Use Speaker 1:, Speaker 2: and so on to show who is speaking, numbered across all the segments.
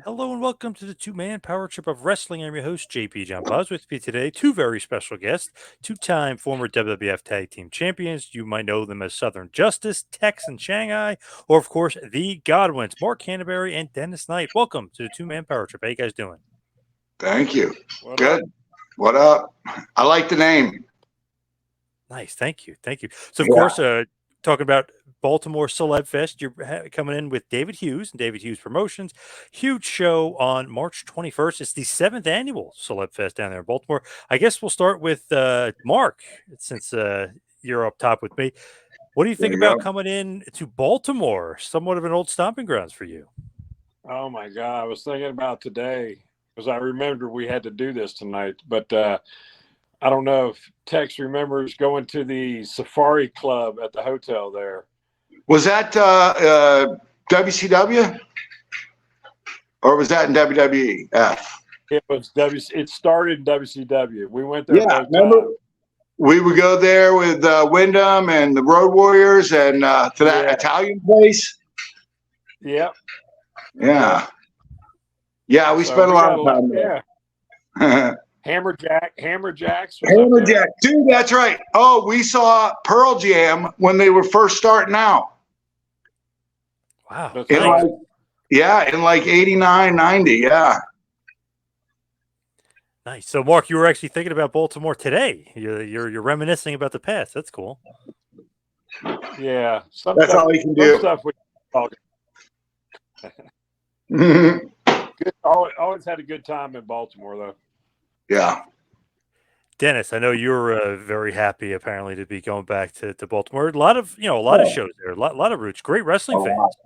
Speaker 1: Hello and welcome to the two-man power trip of wrestling. I'm your host, JP John Buzz. With me today, two very special guests, two-time former WWF Tag Team Champions. You might know them as Southern Justice, Tex and Shanghai, or of course, the Godwins, Mark Canterbury and Dennis Knight. Welcome to the two-man power trip. How you guys doing?
Speaker 2: Thank you.
Speaker 3: What
Speaker 2: Good.
Speaker 3: up?
Speaker 2: What up? I like the name.
Speaker 1: Nice, thank you. So, of
Speaker 2: Yeah.
Speaker 1: course, talking about Baltimore Celeb Fest, you're coming in with David Hughes and David Hughes Promotions. Huge show on March 21st. It's the 7th annual Celeb Fest down there in Baltimore. I guess we'll start with Mark, since you're up top with me. What do you
Speaker 2: There
Speaker 1: think
Speaker 2: you
Speaker 1: about
Speaker 2: go.
Speaker 1: coming in to Baltimore, somewhat of an old stomping grounds for you?
Speaker 3: Oh my God. I was thinking about today because I remember we had to do this tonight, but I don't know if Tex remembers going to the Safari Club at the hotel there.
Speaker 2: Was that WCW or was that in WWF?
Speaker 3: It started in WCW. We went there
Speaker 2: Yeah,
Speaker 3: both
Speaker 2: remember
Speaker 3: times.
Speaker 2: we would go there with Wyndham and the Road Warriors and to that
Speaker 3: Yeah.
Speaker 2: Italian place.
Speaker 3: Yep.
Speaker 2: Yeah. Yeah, we
Speaker 3: So
Speaker 2: spent a
Speaker 3: we
Speaker 2: lot
Speaker 3: got
Speaker 2: of time
Speaker 3: yeah.
Speaker 2: there.
Speaker 3: Hammerjacks was up
Speaker 2: Hammerjack,
Speaker 3: there.
Speaker 2: dude, that's right. Oh, we saw Pearl Jam when they were first starting out.
Speaker 1: Wow.
Speaker 3: That's
Speaker 2: In
Speaker 3: right.
Speaker 2: in like 89, 90, yeah.
Speaker 1: Nice. So, Mark, you were actually thinking about Baltimore today. You're reminiscing about the past. That's cool.
Speaker 3: Yeah.
Speaker 2: That's all you can do.
Speaker 3: Some stuff we talk.
Speaker 2: Mhm.
Speaker 3: Always had a good time in Baltimore though.
Speaker 2: Yeah.
Speaker 1: Dennis, I know you're very happy apparently to be going back to Baltimore. A lot of shows there, a lot of roots, great wrestling fans.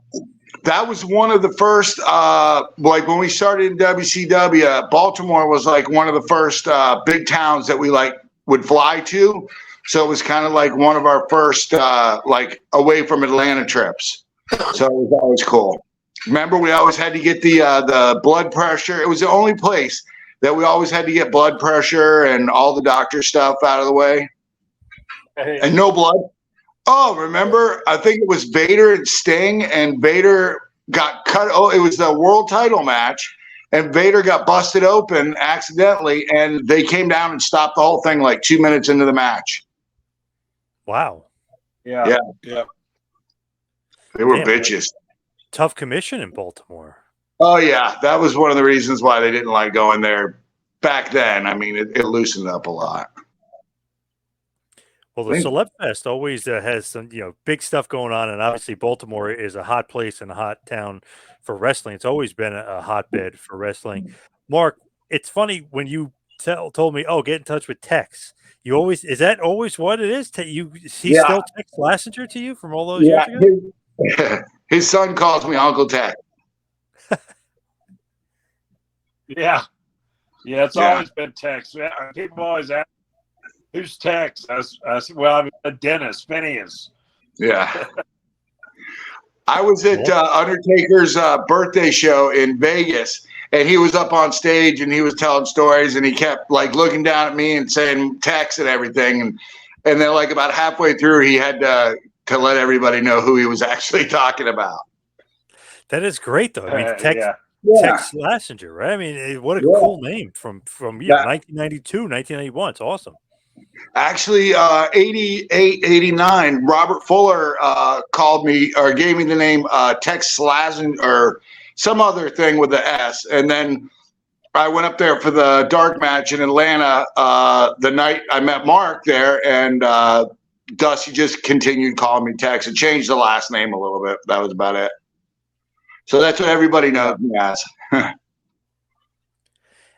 Speaker 2: That was one of the first, like when we started in WCW, Baltimore was like one of the first big towns that we like would fly to. So it was kind of like one of our first, like away from Atlanta trips. So it was always cool. Remember, we always had to get the blood pressure. It was the only place that we always had to get blood pressure and all the doctor stuff out of the way. And no blood. Oh, remember? I think it was Vader and Sting, and Vader got cut. Oh, it was the world title match, and Vader got busted open accidentally, and they came down and stopped the whole thing like 2 minutes into the match.
Speaker 1: Wow.
Speaker 3: Yeah.
Speaker 2: They were
Speaker 1: Damn.
Speaker 2: bitches.
Speaker 1: Tough commission in Baltimore.
Speaker 2: Oh, yeah. That was one of the reasons why they didn't like going there back then. I mean, it loosened up a lot.
Speaker 1: Well, the Celeb Fest always has some, big stuff going on, and obviously Baltimore is a hot place and a hot town for wrestling. It's always been a hotbed for wrestling. Mark, it's funny when you told me, "Oh, get in touch with Tex." Is that always what it is? He's still Tex Lassinger to you from all those years ago?
Speaker 2: His son calls me Uncle Tex.
Speaker 3: Yeah. It's always been Tex. People always ask, who's Tex? I said, well, I'm Dennis Phineas.
Speaker 2: Yeah. I was at Undertaker's birthday show in Vegas, and he was up on stage and he was telling stories, and he kept like looking down at me and saying Tex and everything. And then like about halfway through, he had to let everybody know who he was actually talking about.
Speaker 1: That is great, though. I mean, Tex Lassinger, right? I mean, what a cool name from 1992, 1991. It's awesome.
Speaker 2: Actually, 88, 89, Robert Fuller called me or gave me the name Tex Lassinger or some other thing with the S. And then I went up there for the dark match in Atlanta the night I met Mark there, and Dusty just continued calling me Tex and changed the last name a little bit. That was about it. So that's what everybody knows me as.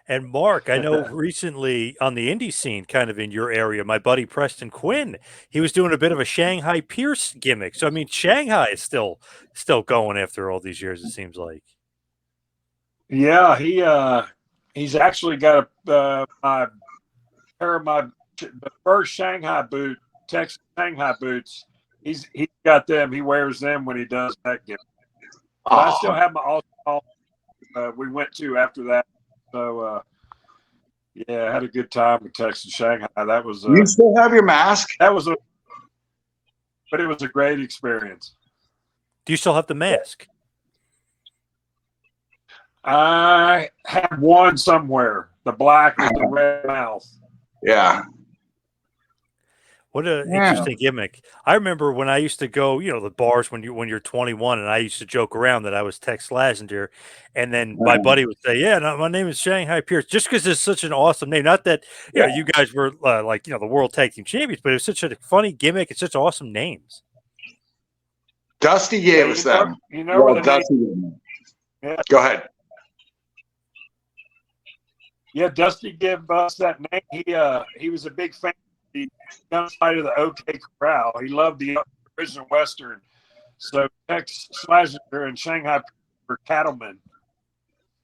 Speaker 1: And Mark, I know recently on the indie scene, kind of in your area, my buddy Preston Quinn, he was doing a bit of a Shanghai Pierce gimmick. So I mean, Shanghai is still going after all these years. It seems like.
Speaker 3: Yeah, he's actually got a pair of the first Shanghai boot, Texas Shanghai boots. He's got them. He wears them when he does that gimmick. But I still have my all we went to after that. So, I had a good time with Texas Shanghai. That was.
Speaker 2: You still have your mask?
Speaker 3: But it was a great experience.
Speaker 1: Do you still have the mask?
Speaker 3: I have one somewhere. The black with the red mouth.
Speaker 2: Yeah.
Speaker 1: What an
Speaker 2: Yeah.
Speaker 1: interesting gimmick. I remember when I used to go, the bars when you're 21, and I used to joke around that I was Tex Slazenger, and then my buddy would say, "Yeah, no, my name is Shanghai Pierce," just because it's such an awesome name. Not that you guys were like the World Tag Team Champions, but it was such a funny gimmick. It's such awesome names.
Speaker 2: Dusty gave us them.
Speaker 3: You know where the
Speaker 2: Dusty
Speaker 3: name,
Speaker 2: yeah. Go ahead.
Speaker 3: Yeah, Dusty gave us that name. He was a big fan. The gunfight of the OK Corral. He loved the original Western. So Tex Slazenger and Shanghai were cattlemen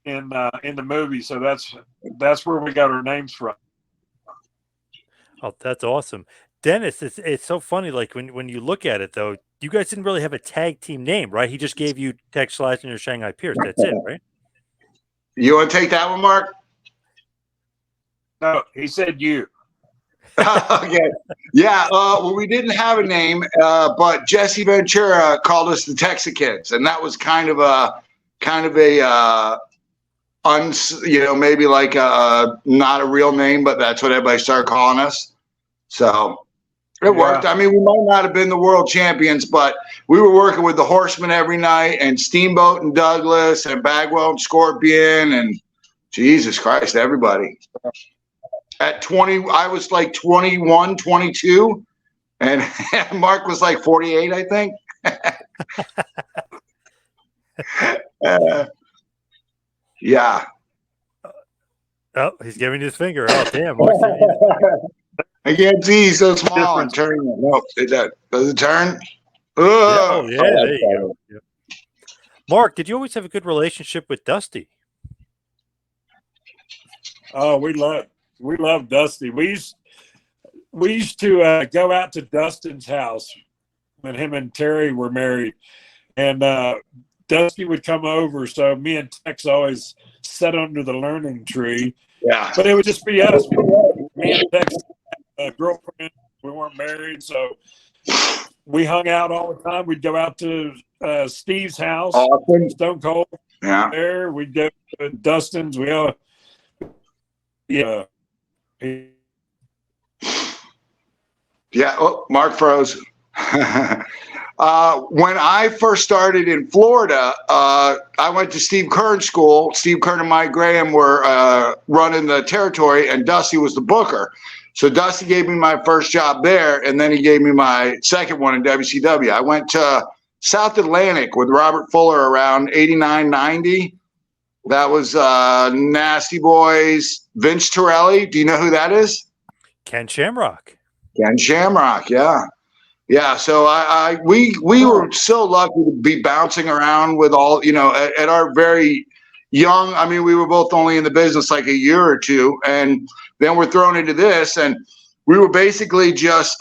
Speaker 3: in the movie. So that's where we got our names from.
Speaker 1: Oh, that's awesome. Dennis, it's so funny. Like when you look at it, though, you guys didn't really have a tag team name, right? He just gave you Tex Slazenger and Shanghai Pierce. That's it, right?
Speaker 2: You want to take that one, Mark?
Speaker 3: No, he said you.
Speaker 2: Okay. Yeah. Well, we didn't have a name, but Jesse Ventura called us the Texicans, and that was kind of a maybe like not a real name, but that's what everybody started calling us. So it worked. I mean, we might not have been the world champions, but we were working with the Horsemen every night, and Steamboat and Douglas and Bagwell and Scorpion, and Jesus Christ, everybody. At 20, I was like 21, 22, and Mark was like 48, I think. Yeah.
Speaker 1: Oh, he's giving his finger. Oh, damn.
Speaker 2: I can't see. He's so small. I'm turning it. No, does it turn?
Speaker 1: Oh, yeah. There you go. Yeah. Mark, did you always have a good relationship with Dusty?
Speaker 3: Oh, we love Dusty. We used to go out to Dustin's house when him and Terry were married, and Dusty would come over. So me and Tex always sat under the learning tree.
Speaker 2: Yeah,
Speaker 3: but it would just be us. Me and Tex, girlfriend. We weren't married, so we hung out all the time. We'd go out to Steve's house, Stone Cold.
Speaker 2: Yeah,
Speaker 3: there we'd go to Dustin's. We all, yeah.
Speaker 2: Yeah. Oh, Mark froze. When I first started in Florida, I went to Steve Kern's school. Steve Kern and Mike Graham were running the territory, and Dusty was the booker. So Dusty gave me my first job there, and then he gave me my second one in WCW. I went to South Atlantic with Robert Fuller around 89, 90. That was Nasty Boys, Vince Torelli. Do you know who that is?
Speaker 1: Ken Shamrock.
Speaker 2: Ken Shamrock, yeah. Yeah, so we were so lucky to be bouncing around with all, at our very young, I mean, we were both only in the business like a year or two, and then we're thrown into this, and we were basically just,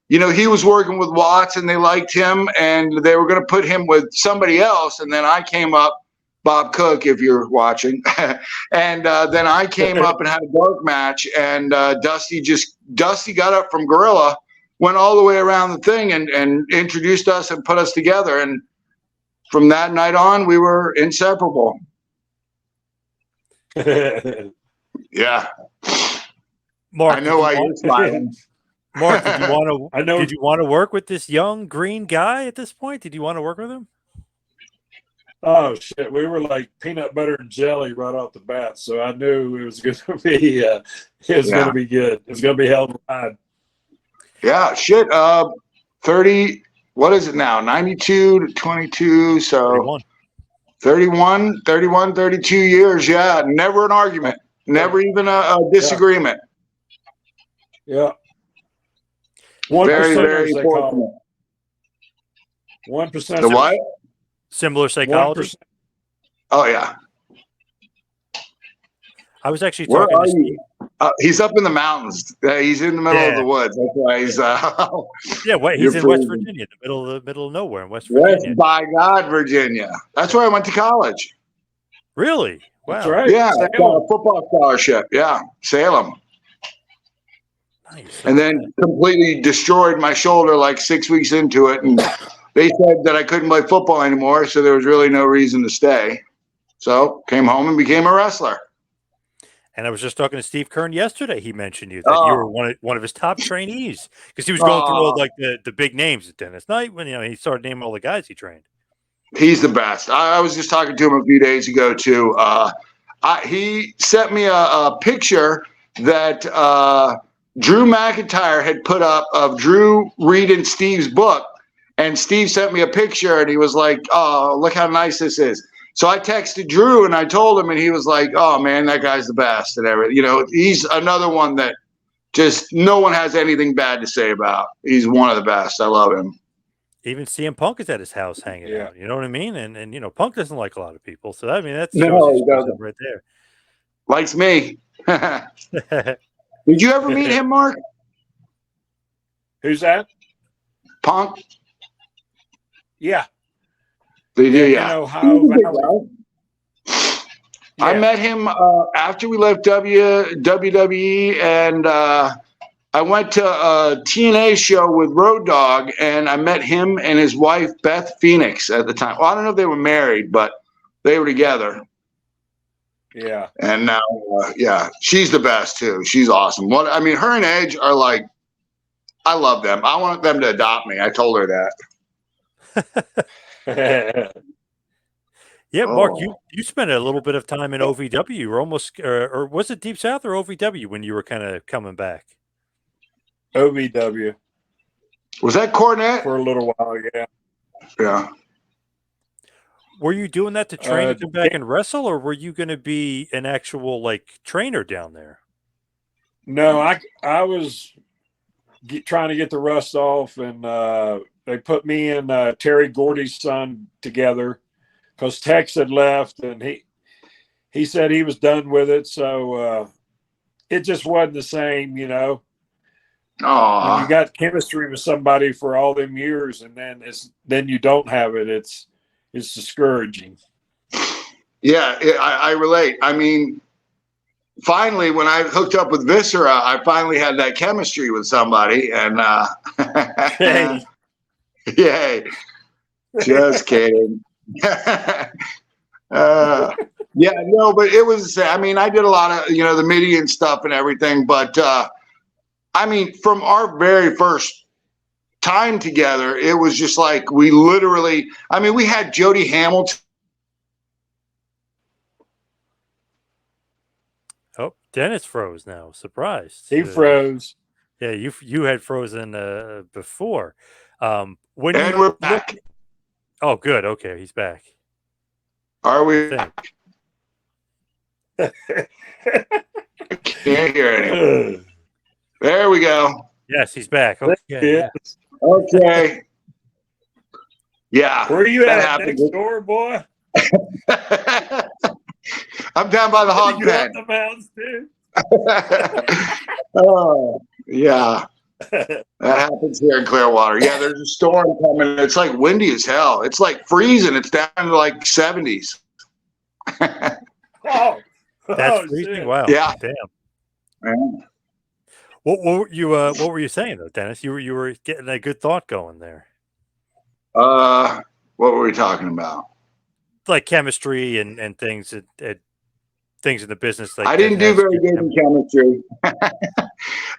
Speaker 2: he was working with Watts, and they liked him, and they were going to put him with somebody else, and then I came up, Bob Cook, if you're watching. And then I came up and had a dark match, and Dusty got up from Gorilla, went all the way around the thing and introduced us and put us together. And from that night on, we were inseparable. Yeah.
Speaker 1: Mark,
Speaker 2: I know why you're smiling.
Speaker 1: Mark, did you want to work with this young green guy at this point? Did you want to work with him?
Speaker 3: Oh shit, we were like peanut butter and jelly right off the bat, so I knew it was going to be going to be good. It was going to be hell of a ride.
Speaker 2: Yeah, shit. 30. What is it now? 92 to 22. So 31, 32 years. Yeah, never an argument. Never even a disagreement.
Speaker 3: Yeah.
Speaker 2: 1%, very, very fortunate.
Speaker 3: 1%.
Speaker 2: The what?
Speaker 1: Similar psychology.
Speaker 3: 1%.
Speaker 2: Oh yeah.
Speaker 1: I was actually talking to Steve.
Speaker 2: He's up in the mountains. He's in the middle of the woods. That's why he's.
Speaker 1: He's in West Virginia, the middle of nowhere in West Virginia.
Speaker 2: West by God, Virginia. That's where I went to college.
Speaker 1: Really? Wow.
Speaker 2: That's right. Yeah, got a football scholarship. Yeah, Salem.
Speaker 1: Nice.
Speaker 2: And then completely destroyed my shoulder like 6 weeks into it, and they said that I couldn't play football anymore, so there was really no reason to stay. So came home and became a wrestler.
Speaker 1: And I was just talking to Steve Kern yesterday. He mentioned you that you were one of his top trainees because he was going through all like the big names at Dennis Knight when he started naming all the guys he trained.
Speaker 2: He's the best. I was just talking to him a few days ago too. He sent me a picture that Drew McIntyre had put up of Drew reading Steve's book, and Steve sent me a picture, and he was like, "Oh, look how nice this is." So I texted Drew and I told him, and he was like, "Oh man, that guy's the best," and everything. He's another one that just no one has anything bad to say about. He's one of the best. I love him.
Speaker 1: Even CM Punk is at his house hanging out. You know what I mean? And Punk doesn't like a lot of people, so I mean that's right there.
Speaker 2: Likes me. Did you ever meet him, Mark?
Speaker 3: Who's that?
Speaker 2: Punk.
Speaker 3: Yeah.
Speaker 2: Did you?
Speaker 3: Yeah.
Speaker 2: I met him after we left WWE, and I went to a TNA show with Road Dogg, and I met him and his wife, Beth Phoenix, at the time. Well, I don't know if they were married, but they were together.
Speaker 3: Yeah.
Speaker 2: And now, she's the best, too. She's awesome. Her and Edge are like, I love them. I want them to adopt me. I told her
Speaker 1: that. Yeah, Mark, you spent a little bit of time in OVW. You were almost, or was it Deep South or OVW when you were kind of coming back?
Speaker 3: OVW.
Speaker 2: Was that Cornette?
Speaker 3: For a little while, yeah.
Speaker 2: Yeah.
Speaker 1: Were you doing that to train to come back and wrestle, or were you going to be an actual like trainer down there?
Speaker 3: No, I was trying to get the rust off, and they put me and Terry Gordy's son together because Tex had left, and he said he was done with it, so it just wasn't the same, When you got chemistry with somebody for all them years, and then you don't have it, it's discouraging.
Speaker 2: Yeah, I relate. Finally, when I hooked up with Viscera, I finally had that chemistry with somebody, and yay! Just kidding. But it was. I did a lot of the Midian stuff and everything, but from our very first time together, it was just like we literally. We had Jody Hamilton.
Speaker 1: Oh, Dennis froze now. Surprised.
Speaker 3: He froze.
Speaker 1: Yeah, you had frozen before.
Speaker 2: We're back.
Speaker 1: Oh, good. Okay, he's back.
Speaker 2: Are we? I can't hear anyone. There we go.
Speaker 1: Yes, he's back. Okay.
Speaker 3: Yeah.
Speaker 2: Okay. Yeah.
Speaker 3: Where are you at next door, boy?
Speaker 2: I'm down by the hog pen.
Speaker 3: The mountains, too.
Speaker 2: Oh, yeah. That happens here in Clearwater. Yeah, there's a storm coming. It's like windy as hell. It's like freezing. It's down to like 70s.
Speaker 1: That's freezing. Shit. Wow.
Speaker 2: Yeah.
Speaker 1: Damn.
Speaker 2: Yeah.
Speaker 1: What were you saying though, Dennis? You were getting a good thought going there.
Speaker 2: What were we talking about?
Speaker 1: Like chemistry and things at things in the business. Like
Speaker 2: I didn't do very good in chemistry.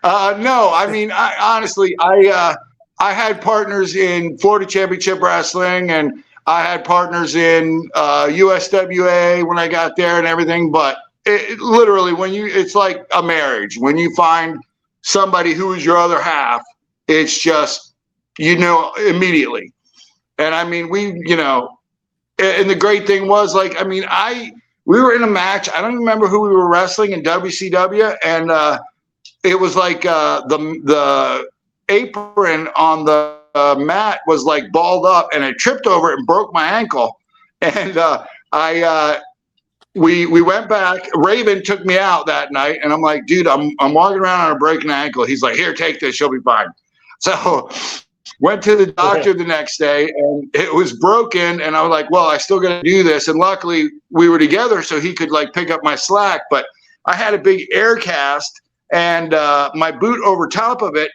Speaker 2: No, I honestly, I had partners in Florida Championship Wrestling, and I had partners in USWA when I got there and everything. But it literally, it's like a marriage. When you find somebody who is your other half, it's just, immediately. And and the great thing was we were in a match. I don't remember who we were wrestling in WCW, and it was like the apron on the mat was like balled up, and I tripped over it and broke my ankle. And we went back. Raven took me out that night, and I'm like, dude, I'm walking around on a broken ankle. He's like, here, take this, you'll be fine. So went to the doctor the next day, and it was broken. And I was like, well, I still got to do this. And luckily we were together, so he could pick up my slack. But I had a big air cast and my boot over top of it.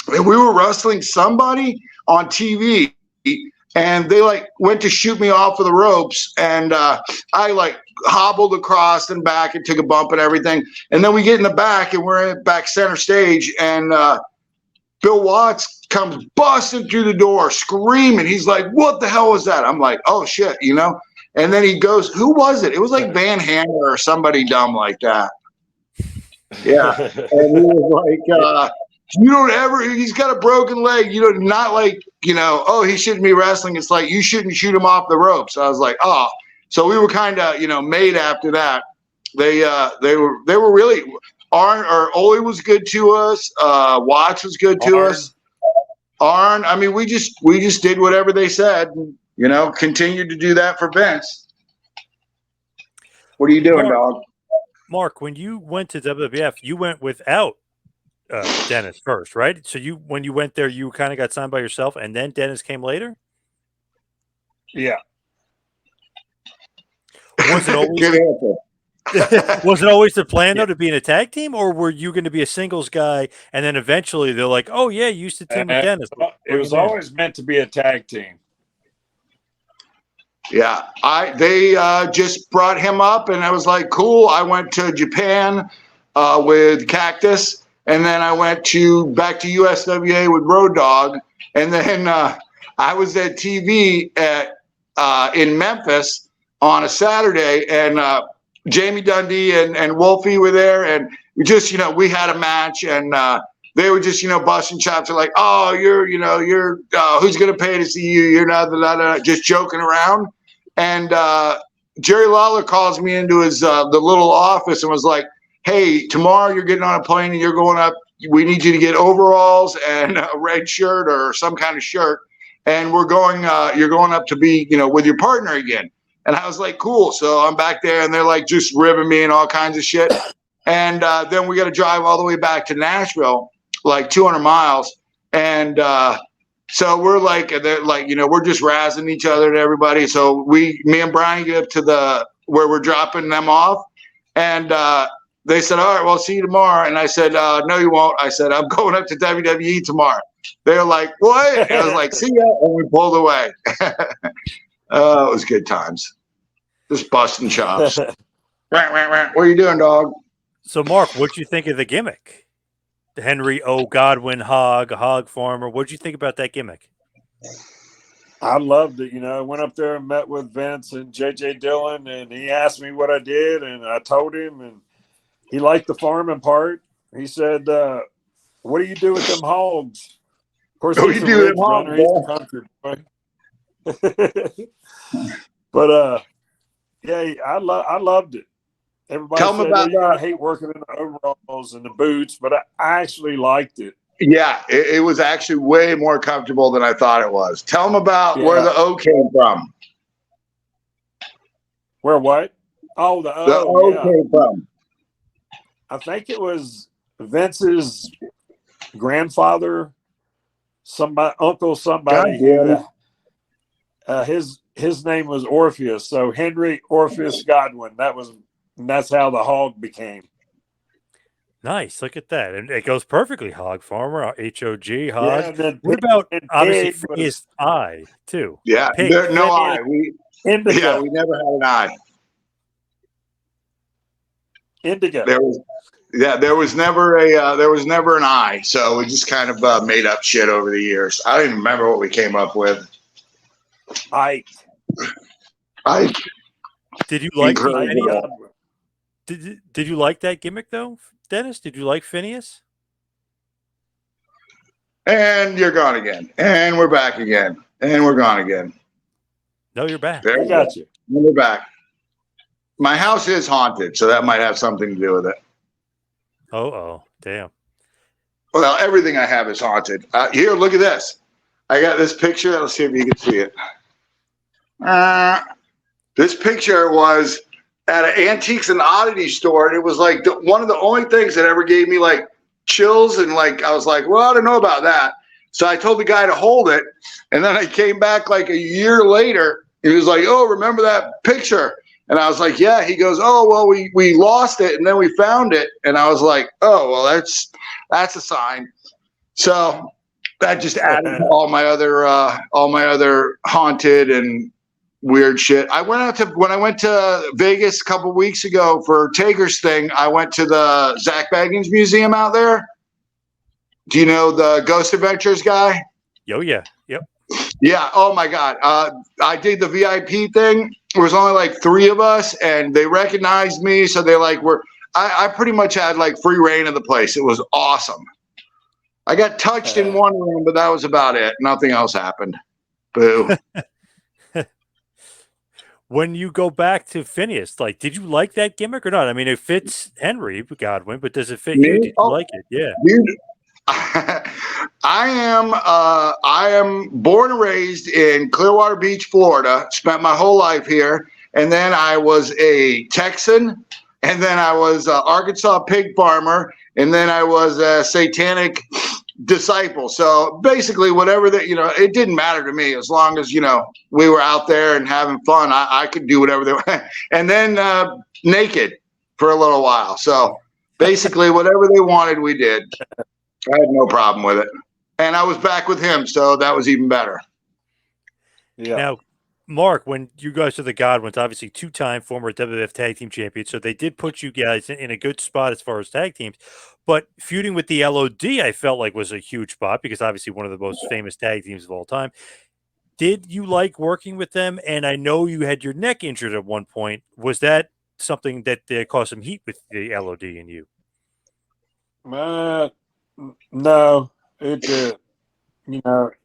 Speaker 2: And we were wrestling somebody on TV, and they like went to shoot me off of the ropes, and I like hobbled across and back and took a bump and everything. And then we get in the back, and we're in back center stage, and Bill Watts comes busting through the door screaming. He's like, "What the hell was that?" I'm like, "Oh shit," you know. And then he goes, "Who was it?" It was like Van Hammer or somebody dumb like that. Yeah. And he was like, you don't ever, he's got a broken leg. You know, not like, you know, oh, he shouldn't be wrestling. It's like, you shouldn't shoot him off the ropes. I was like, oh. So we were kind of, you know, made after that. They were really, Ole was good to us. Watts was good to us. Arn, I mean, we just did whatever they said, and, you know, continued to do that for Vince. What are you doing, dog?
Speaker 1: Mark, when you went to WWF, you went without Dennis first, right? So when you went there, you kind of got signed by yourself, and then Dennis came later?
Speaker 3: Yeah.
Speaker 1: Was it always was it always the plan though to be in a tag team, or were you going to be a singles guy, and then eventually they're like, "Oh yeah, you used to team with Dennis"?
Speaker 3: It was always meant to be a tag team.
Speaker 2: Yeah, they just brought him up, and I was like, cool. I went to Japan with Cactus, and then I went back to USWA with Road Dogg, and then I was at TV in Memphis on a Saturday, and Jamie Dundee and Wolfie were there, and we just, you know, we had a match, and they were just, you know, busting chops. They're like, oh, you're who's gonna pay to see you? You're not just joking around. And Jerry Lawler calls me into his the little office and was like, hey, tomorrow you're getting on a plane and you're going up. We need you to get overalls and a red shirt or some kind of shirt, and you're going up to be, you know, with your partner again. And I was like, cool. So I'm back there, and they're like just ribbing me and all kinds of shit. And then we got to drive all the way back to Nashville, like 200 miles. And so we're like, they're like, you know, we're just razzing each other and everybody. So me and Brian get up to where we're dropping them off. And they said, all right, well, see you tomorrow. And I said, no, you won't. I said, I'm going up to WWE tomorrow. They're like, what? And I was like, see ya. And we pulled away. It was good times. Just busting chops. What are you doing, dog?
Speaker 1: So, Mark, what'd you think of the gimmick? The Henry O. Godwin hog farmer. What'd you think about that gimmick?
Speaker 3: I loved it. You know, I went up there and met with Vince and J.J. Dillon, and he asked me what I did, and I told him, and he liked the farming part. He said, what do you do with them hogs? Of course, he's a ridge runner. He's the country boy. But, yeah, I loved it. Everybody
Speaker 2: Tell them about
Speaker 3: I hate working in the overalls and the boots, but I actually liked it.
Speaker 2: Yeah, it was actually way more comfortable than I thought it was. Tell them about where the O came from.
Speaker 3: Where what? Oh, the
Speaker 2: O came from.
Speaker 3: I think it was Vince's grandfather, uncle, somebody. His name was Orpheus, so Henry Orpheus Godwin. That's how the hog became.
Speaker 1: Nice. Look at that. And it goes perfectly. Hog farmer, H-O-G, hog.
Speaker 3: Yeah,
Speaker 1: what about, obviously, his eye, too?
Speaker 2: Yeah, no eye. We never had an eye.
Speaker 3: Indigo.
Speaker 2: There was never an eye. So we just kind of made up shit over the years. I don't even remember what we came up with.
Speaker 3: Ike.
Speaker 1: Did you like Did you like that gimmick though, Dennis? Did you like Phineas?
Speaker 2: And you're gone again. And we're back again. And we're gone again.
Speaker 1: No, you're back.
Speaker 2: There
Speaker 3: I got you.
Speaker 2: And we're back. My house is haunted, so that might have something to do with it.
Speaker 1: Oh, damn.
Speaker 2: Well, everything I have is haunted. Here, look at this. I got this picture. Let's see if you can see it. This picture was at an antiques and oddity store, and it was like one of the only things that ever gave me like chills, and like I was like, well, I don't know about that. So I told the guy to hold it, and then I came back like a year later, and he was like, oh, remember that picture? And I was like, yeah. He goes, oh, well, we lost it, and then we found it. And I was like, oh, well, that's a sign. So that just added to all my other haunted and weird shit. When I went to Vegas a couple weeks ago for Taker's thing, I went to the Zach Baggins Museum out there. Do you know the Ghost Adventures guy?
Speaker 1: Oh yeah, yep.
Speaker 2: Yeah. Oh my God. I did the VIP thing. There was only like 3 of us, and they recognized me, so they like were. I pretty much had like free reign of the place. It was awesome. I got touched in one room, but that was about it. Nothing else happened. Boo.
Speaker 1: When you go back to Phineas, like, did you like that gimmick or not? I mean, it fits Henry Godwin, but does it fit you? Did you like it? Yeah.
Speaker 2: Dude, I am born and raised in Clearwater Beach, Florida. Spent my whole life here, and then I was a Texan, and then I was an Arkansas pig farmer, and then I was a satanic disciple. So basically, whatever that, it didn't matter to me as long as we were out there and having fun. I could do whatever they want, and then naked for a little while. So basically, whatever they wanted, we did. I had no problem with it, and I was back with him, so that was even better.
Speaker 3: Yeah.
Speaker 1: Now, Mark, when you guys are the Godwins, obviously 2-time former WWF Tag Team Champions, so they did put you guys in a good spot as far as tag teams. But feuding with the LOD, I felt like was a huge spot because obviously one of the most famous tag teams of all time. Did you like working with them? And I know you had your neck injured at one point. Was that something that caused some heat with the LOD and you?
Speaker 3: No, it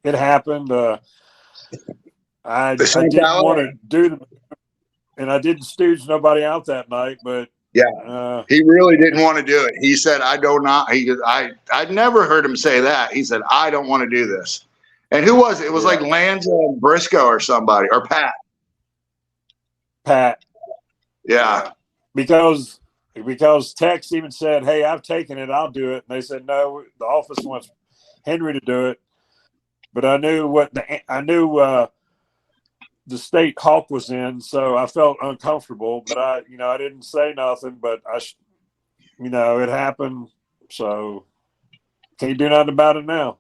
Speaker 3: it happened. I didn't want to do them, and I didn't stooge nobody out that night. But
Speaker 2: yeah, he really didn't want to do it. He said, "I don't know." I'd never heard him say that. He said, "I don't want to do this." And who was it? It was like Lanza and Briscoe or somebody, or Pat.
Speaker 3: Pat.
Speaker 2: Yeah,
Speaker 3: because Tex even said, "Hey, I've taken it. I'll do it." And they said, "No, the office wants Henry to do it." But I knew the state Hawk was in, so I felt uncomfortable. But I didn't say nothing. But it happened, so can't do nothing about it now.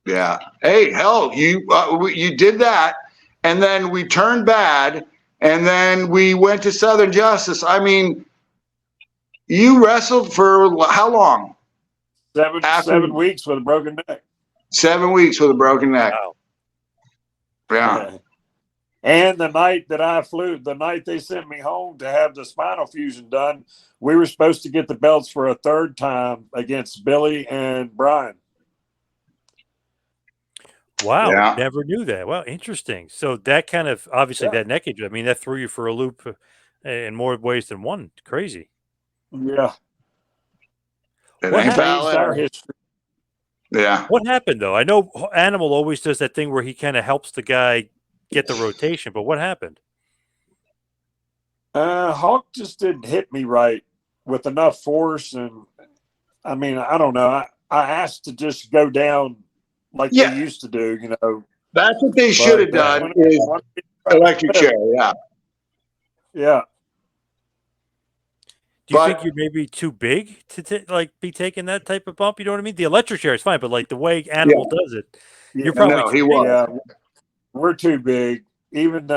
Speaker 2: Yeah. Hey, hell, you did that, and then we turned bad, and then we went to Southern Justice. I mean, you wrestled for how long?
Speaker 3: 7 weeks with a broken neck.
Speaker 2: 7 weeks with a broken neck.
Speaker 1: Wow.
Speaker 2: Yeah.
Speaker 3: And the night that I flew, the night they sent me home to have the spinal fusion done, we were supposed to get the belts for a 3rd time against Billy and Brian.
Speaker 1: Wow,
Speaker 2: Yeah.
Speaker 1: never knew that. Well, interesting. So that kind of obviously that neck injury, I mean, that threw you for a loop in more ways than one. Crazy.
Speaker 3: Yeah.
Speaker 2: What
Speaker 3: changed our history.
Speaker 2: Yeah.
Speaker 1: What happened though? I know Animal always does that thing where he kind of helps the guy get the rotation, but what happened?
Speaker 3: Hawk just didn't hit me right with enough force, and I mean, I don't know. I asked to just go down like they used to do,
Speaker 2: That's what they should have done is electric chair, yeah.
Speaker 3: Yeah.
Speaker 1: Do you think you're maybe too big to be taking that type of bump? You know what I mean? The electric chair is fine, but like the way Animal does it, you're probably too big.
Speaker 3: Yeah, we're too big. Even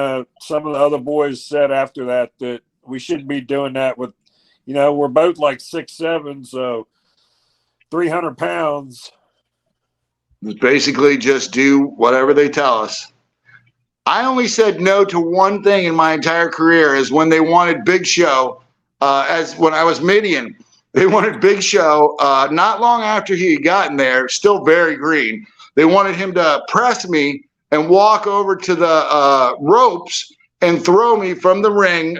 Speaker 3: some of the other boys said after that we shouldn't be doing that with, we're both like 6'7", so 300 pounds.
Speaker 2: Basically just do whatever they tell us. I only said no to one thing in my entire career is when they wanted Big Show, when I was Midian, they wanted Big Show, not long after he had gotten there, still very green. They wanted him to press me and walk over to the ropes and throw me from the ring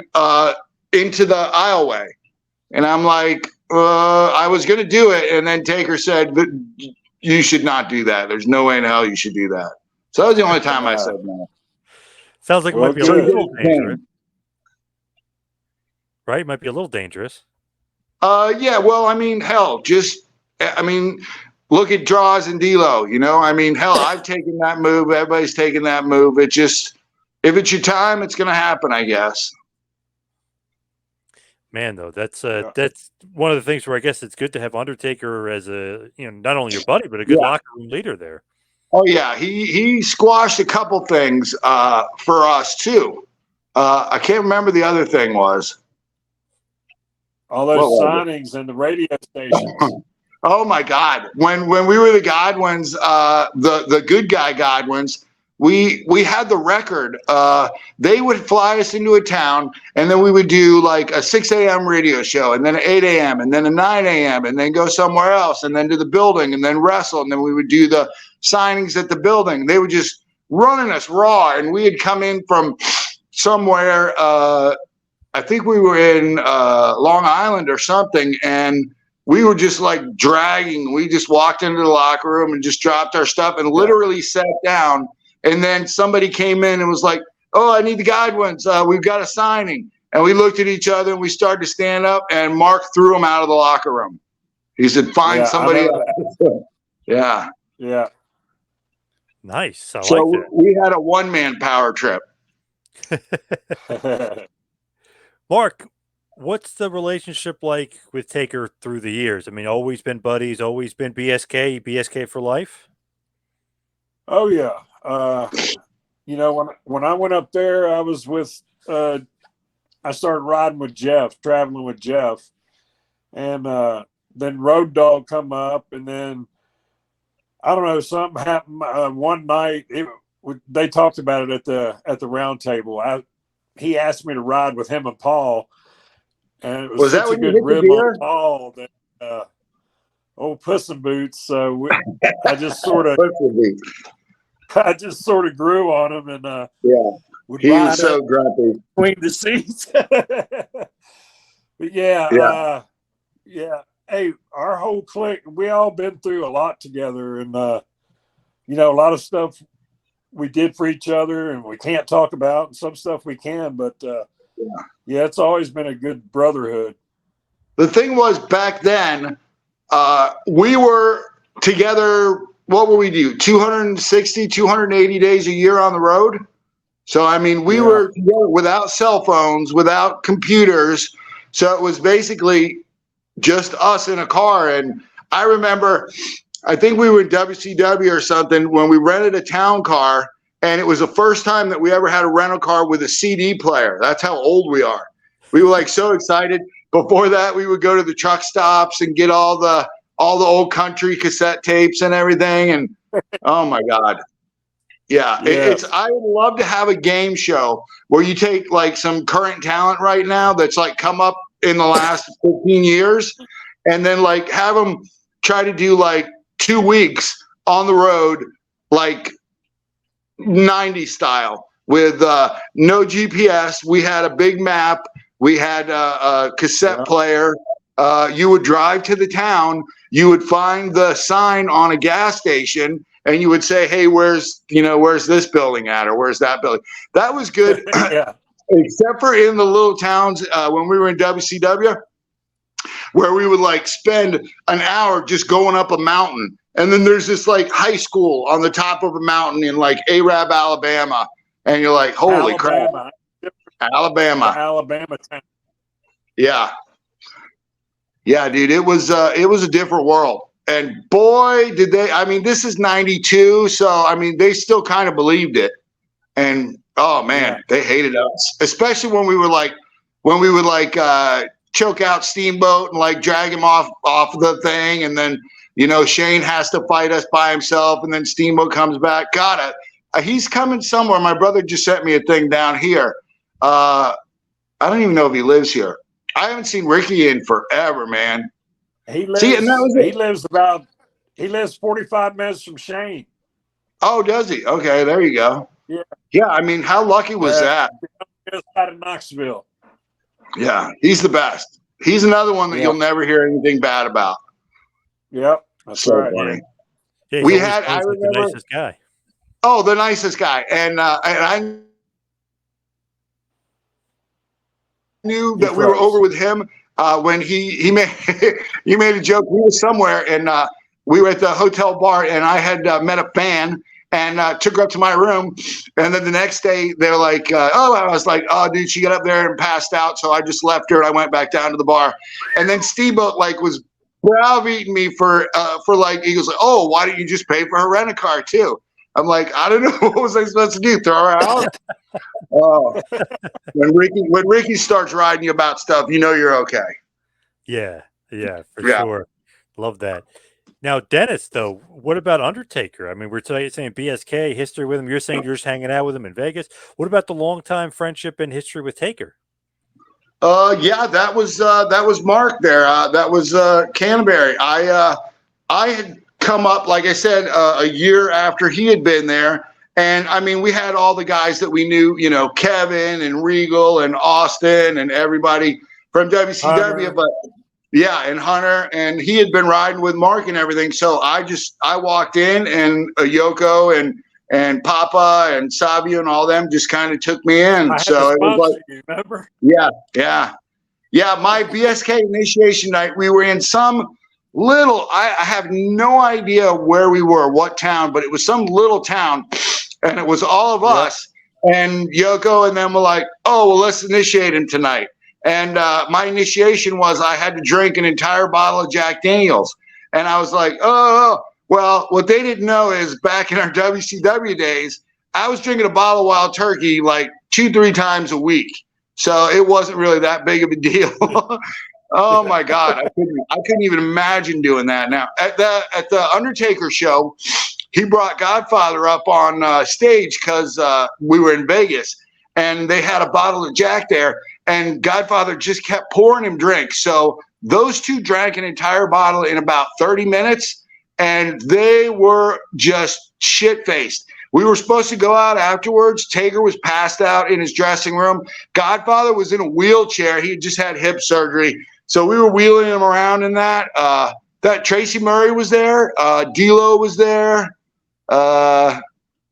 Speaker 2: into the aisleway. And I'm like, I was going to do it. And then Taker said, you should not do that. There's no way in hell you should do that. So that was the only time I said no.
Speaker 1: Sounds like it might be a little dangerous. Right? It might be a little dangerous.
Speaker 2: Yeah, well, I mean, hell, look at Draws and D'Lo, I mean, hell, I've taken that move. Everybody's taking that move. It just, if it's your time, it's going to happen, I guess.
Speaker 1: Man, though,
Speaker 3: Yeah.
Speaker 1: that's one of the things where I guess it's good to have Undertaker as a, not only your buddy, but a good
Speaker 2: Yeah.
Speaker 1: locker room leader there.
Speaker 2: Oh yeah, he squashed a couple things for us too. I can't remember the other thing was.
Speaker 3: All those
Speaker 2: What was
Speaker 3: signings and the radio stations.
Speaker 2: Oh my God! When we were the Godwins, the good guy Godwins, we had the record. They would fly us into a town, and then we would do like a 6 a.m. radio show, and then an 8 a.m., and then a 9 a.m., and then go somewhere else, and then to the building, and then wrestle, and then we would do the signings at the building. They were just running us raw, and we had come in from somewhere. I think we were in Long Island or something, and we were just like dragging. We just walked into the locker room and just dropped our stuff and literally sat down. And then somebody came in and was like, "Oh, I need the Godwins. We've got a signing." And we looked at each other and we started to stand up. And Mark threw him out of the locker room. He said, "Find somebody else." Yeah.
Speaker 3: Yeah.
Speaker 1: Nice. I
Speaker 2: So
Speaker 1: like
Speaker 2: we had a one-man power trip.
Speaker 1: that. Mark, what's the relationship like with Taker through the years? I mean, always been buddies, always been BSK for life?
Speaker 3: Oh yeah. When I went up there, I was with I started riding with Jeff, traveling with Jeff, and then Road Dogg come up, and then I don't know, something happened one night. They talked about it at the round table. He asked me to ride with him and Paul, and it was such a good rib on Paul that old Puss in Boots. So I just sort of grew on him, and
Speaker 2: he was so grumpy
Speaker 3: between the seats. But yeah. Hey, our whole clique, we all been through a lot together, and a lot of stuff we did for each other, and we can't talk about, and some stuff we can. But it's always been a good brotherhood.
Speaker 2: The thing was, back then, we were together. What would we do? 260, 280 days a year on the road. So, I mean, we were together without cell phones, without computers. So it was basically just us in a car. And I remember, I think we were in WCW or something when we rented a town car, and it was the first time that we ever had a rental car with a CD player. That's how old we are. We were like so excited. Before that, we would go to the truck stops and get all the old country cassette tapes and everything. And oh my God. Yeah. I would love to have a game show where you take like some current talent right now that's like come up in the last 15 years, and then like have them try to do like 2 weeks on the road, like 90s style with no GPS. We had a big map. We had a cassette player. You would drive to the town. You would find the sign on a gas station, and you would say, "Hey, where's this building at, or where's that building?" That was good. Except for in the little towns when we were in WCW, where we would like spend an hour just going up a mountain. And then there's this like high school on the top of a mountain in like Arab, Alabama. And you're like, holy crap.
Speaker 3: Alabama town.
Speaker 2: Yeah. Yeah, dude, it was a different world. And boy, did they, I mean, this is 92. So, I mean, they still kind of believed it. And oh man, they hated us, especially when we would choke out Steamboat and like drag him off the thing. And then, Shane has to fight us by himself, and then Steamboat comes back. God, he's coming somewhere. My brother just sent me a thing down here. I don't even know if he lives here. I haven't seen Ricky in forever, man.
Speaker 3: He lives 45 minutes from Shane.
Speaker 2: Oh, does he? Okay, there you go.
Speaker 3: Yeah.
Speaker 2: Yeah, I mean, how lucky was that?
Speaker 3: Just out of Knoxville.
Speaker 2: Yeah, he's the best. He's another one that you'll never hear anything bad about.
Speaker 3: Yep, that's so right. Funny.
Speaker 1: Yeah, I remember the nicest guy.
Speaker 2: Oh, the nicest guy, and I knew that we were over with him when he made he made a joke. We were somewhere, and we were at the hotel bar, and I had met a fan. and took her up to my room. And then the next day they're like, I was like, oh, dude, she got up there and passed out. So I just left her and I went back down to the bar. And then Steamboat like was browbeating me for like, he goes like, oh, why didn't you just pay for her rent-a-car too? I'm like, I don't know. What was I supposed to do? Throw her out? Oh, when Ricky starts riding you about stuff, you know you're okay.
Speaker 1: Yeah, for sure. Love that. Now, Dennis, though, what about Undertaker? I mean, we're saying BSK, history with him. You're saying you're just hanging out with him in Vegas. What about the longtime friendship and history with Taker?
Speaker 2: Yeah, that was Mark there. That was Canterbury. I had come up, like I said, a year after he had been there. And I mean, we had all the guys that we knew, you know, Kevin and Regal and Austin and everybody from WCW.
Speaker 3: Hunter.
Speaker 2: But yeah, and Hunter, and he had been riding with Mark and everything. So I walked in, and Yoko and Papa and Savio and all them just kind of took me in. So it was like,
Speaker 3: you remember?
Speaker 2: Yeah. My BSK initiation night, we were in some little, I have no idea where we were, what town, but it was some little town, and it was all of us. And Yoko and them were like, oh, well, let's initiate him tonight. And my initiation was I had to drink an entire bottle of Jack Daniels. And I was like, oh, well, what they didn't know is back in our WCW days, I was drinking a bottle of Wild Turkey like 2-3 times a week. So it wasn't really that big of a deal. Oh my God. I couldn't even imagine doing that. Now at the Undertaker show, he brought Godfather up on stage because we were in Vegas and they had a bottle of Jack there, and Godfather just kept pouring him drinks. So those two drank an entire bottle in about 30 minutes, and they were just shit-faced. We were supposed to go out afterwards. Taker was passed out in his dressing room. Godfather was in a wheelchair. He had just had hip surgery. So we were wheeling him around in that. That Tracy Murray was there. D'Lo was there. I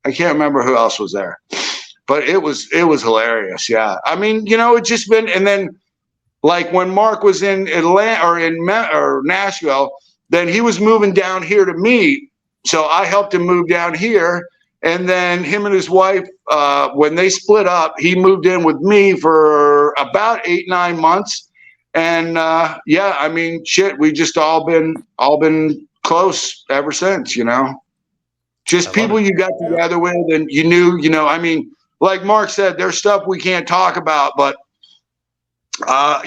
Speaker 2: can't remember who else was there. But it was hilarious. Yeah. I mean, you know, it just been, and then like when Mark was in Atlanta or Nashville, then he was moving down here to me. So I helped him move down here. And then him and his wife, when they split up, he moved in with me for about 8-9 months. And yeah, I mean, shit, we just all been close ever since, you know, just people you got together with and you knew, you know, I mean, like Mark said, there's stuff we can't talk about, but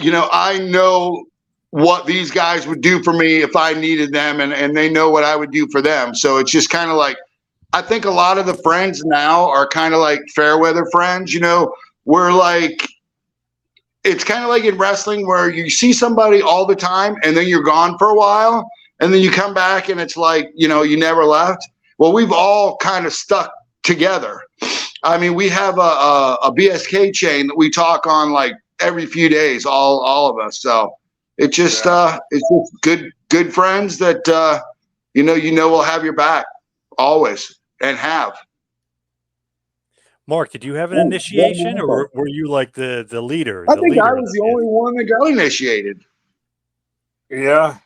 Speaker 2: you know, I know what these guys would do for me if I needed them, and they know what I would do for them. So it's just kind of like, I think a lot of the friends now are kind of like fair weather friends, you know, we're like, it's kind of like in wrestling where you see somebody all the time and then you're gone for a while and then you come back and it's like, you know, you never left. Well, we've all kind of stuck together. I mean, we have a BSK chain that we talk on like every few days, all of us. So it's just good friends that you know will have your back always and have.
Speaker 1: Mark, did you have an initiation, or were you like the leader?
Speaker 2: I think I was the only one that got initiated.
Speaker 3: Yeah.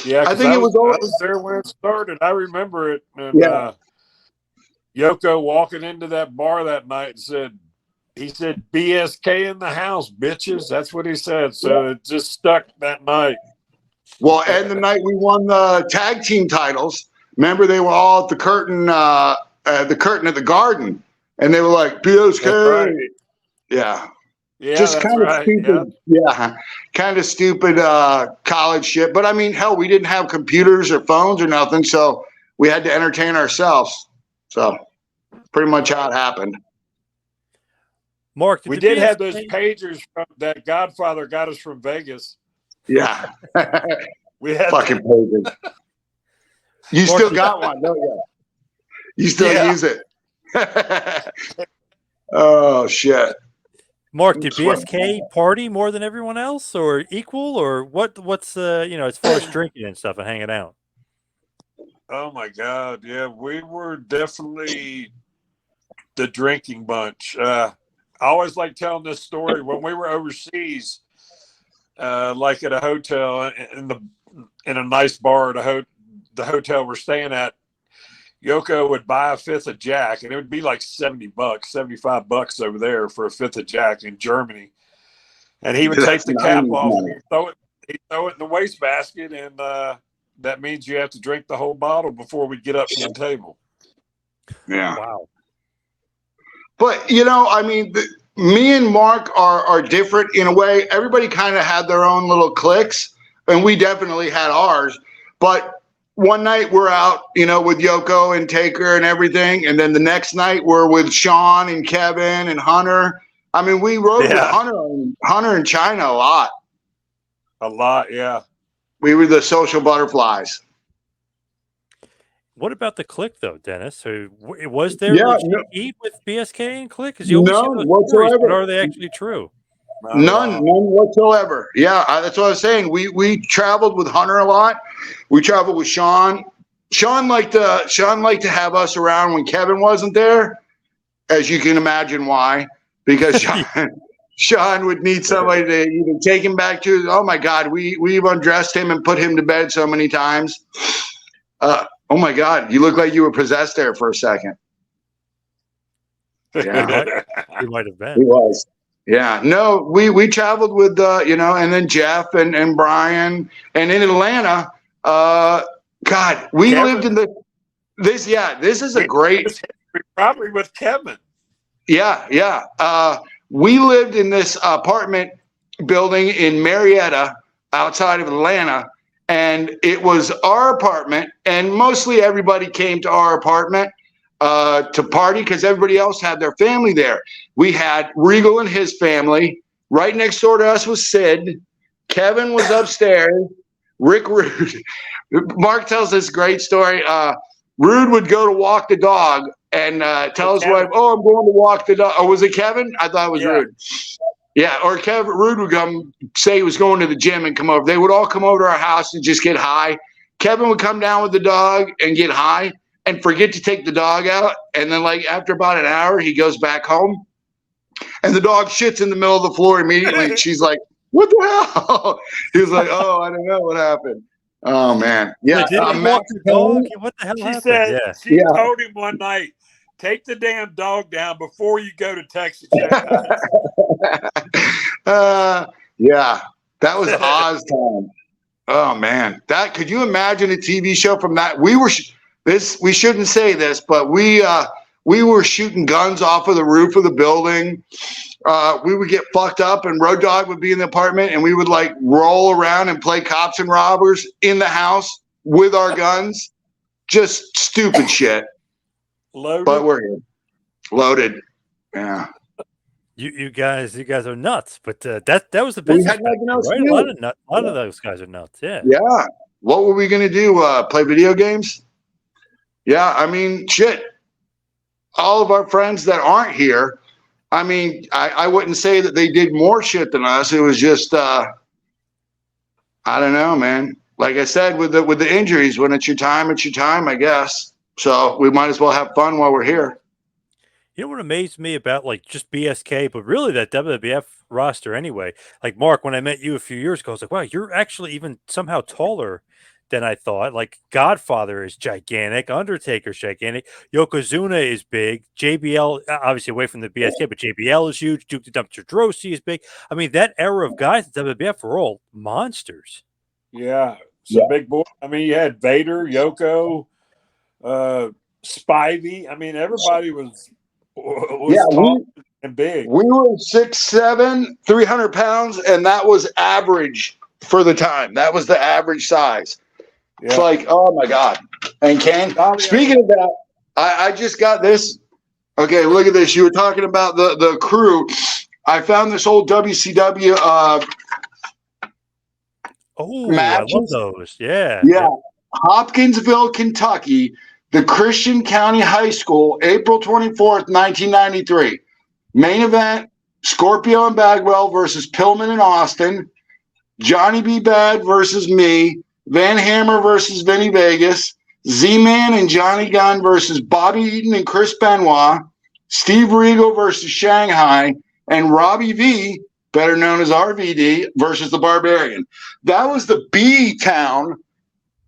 Speaker 3: Yeah,
Speaker 2: I think I
Speaker 3: was there when it started. I remember it. And Yoko walking into that bar that night and he said, BSK in the house, bitches. That's what he said. So it just stuck that night.
Speaker 2: Well, and the night we won the tag team titles, remember they were all at the curtain at the Garden, and they were like, BSK.
Speaker 3: Right.
Speaker 2: Yeah.
Speaker 3: Yeah,
Speaker 2: just kind of stupid. Yeah. Kind of stupid college shit. But I mean, hell, we didn't have computers or phones or nothing, so we had to entertain ourselves. So pretty much how it happened.
Speaker 3: Mark, we did have those pagers that Godfather got us from Vegas.
Speaker 2: Yeah.
Speaker 3: We had
Speaker 2: fucking pagers. You still got one, don't you? You still use it. Oh shit.
Speaker 1: Mark, did BSK party more than everyone else, or equal, or what's you know, as far as drinking and stuff and hanging out?
Speaker 3: Oh my God. Yeah, we were definitely the drinking bunch. I always like telling this story when we were overseas, like at a hotel in a nice bar at the hotel we're staying at. Yoko would buy a fifth of Jack, and it would be like $70, $75 over there for a fifth of Jack in Germany. And he would take the cap off and he'd throw it in the wastebasket, and that means you have to drink the whole bottle before we get up from the table.
Speaker 2: Yeah.
Speaker 1: Wow.
Speaker 2: But, you know, I mean, me and Mark are different in a way. Everybody kind of had their own little cliques, and we definitely had ours. But one night we're out, you know, with Yoko and Taker and everything. And then the next night we're with Sean and Kevin and Hunter. I mean, we rode with Hunter and China a lot.
Speaker 3: A lot, yeah.
Speaker 2: We were the social butterflies.
Speaker 1: What about the clique, though, Dennis? So, was there legit heat with BSK and clique? Because you always see those stories, but are they actually true?
Speaker 2: None whatsoever. Yeah, that's what I was saying. We traveled with Hunter a lot. We traveled with Sean. Sean liked to have us around when Kevin wasn't there, as you can imagine why. Because Sean would need somebody to either take him back to. Oh my God, we've undressed him and put him to bed so many times. Oh my God, you look like you were possessed there for a second.
Speaker 1: Yeah, he might have been.
Speaker 2: He was. Yeah, no, we traveled with you know, and then Jeff and Brian, and in Atlanta, God, we lived in this. Yeah, this is a great.
Speaker 3: Probably with Kevin.
Speaker 2: Yeah. We lived in this apartment building in Marietta, outside of Atlanta, and it was our apartment, and mostly everybody came to our apartment to party because everybody else had their family there. We had Regal and his family. Right next door to us was Sid. Kevin was upstairs. Rick Rude. Mark tells this great story. Rude would go to walk the dog and tell his wife, "Oh, I'm going to walk the dog." Oh, was it Kevin? I thought it was Rude. Yeah, or Rude would come say he was going to the gym and come over. They would all come over to our house and just get high. Kevin would come down with the dog and get high and forget to take the dog out. And then, like, after about an hour, he goes back home. And the dog shits in the middle of the floor immediately. She's like, "What the hell?" He was like, "Oh, I don't know what happened." Oh, man. Yeah.
Speaker 1: Did he walk the dog? What the hell happened?
Speaker 3: She told him one night, "Take the damn dog down before you go to Texas."
Speaker 2: Yeah, that was Oz time. Oh man, could you imagine a TV show from that? We shouldn't say this, but we were shooting guns off of the roof of the building. We would get fucked up, and Road Dogg would be in the apartment, and we would like roll around and play cops and robbers in the house with our guns. Just stupid shit.
Speaker 3: Loaded.
Speaker 2: But we're here. Loaded. Yeah.
Speaker 1: You guys are nuts, but that was the business, right? A lot of those guys are nuts. Yeah.
Speaker 2: Yeah. What were we gonna do? Play video games? Yeah. I mean, shit. All of our friends that aren't here. I mean, I wouldn't say that they did more shit than us. It was just, I don't know, man. Like I said, with the injuries, when it's your time, I guess. So we might as well have fun while we're here.
Speaker 1: You know what amazed me about like just BSK, but really that WWF roster anyway? Like Mark, when I met you a few years ago, I was like, wow, you're actually even somehow taller than I thought. Like Godfather is gigantic, Undertaker's gigantic, Yokozuna is big, JBL obviously away from the BSK, but JBL is huge. Duke the Dumpster Drosy is big. I mean, that era of guys at WWF were all monsters.
Speaker 3: Yeah, big boy. I mean, you had Vader, Yoko, Spivey. I mean, everybody was tall and big.
Speaker 2: We were 6'7", 300 pounds, and that was average for the time. That was the average size. Yeah. It's like, oh my God. And Ken, speaking of that, I just got this. Okay, look at this. You were talking about the crew. I found this old WCW matches.
Speaker 1: I love those. Yeah.
Speaker 2: Hopkinsville, Kentucky, the Christian County High School, April 24th, 1993. Main event, Scorpio and Bagwell versus Pillman and Austin. Johnny B. Bad versus me. Van Hammer versus Vinny Vegas. Z-Man and Johnny Gunn versus Bobby Eaton and Chris Benoit. Steve Regal versus Shanghai. And Robbie V, better known as RVD, versus the Barbarian. That was the B town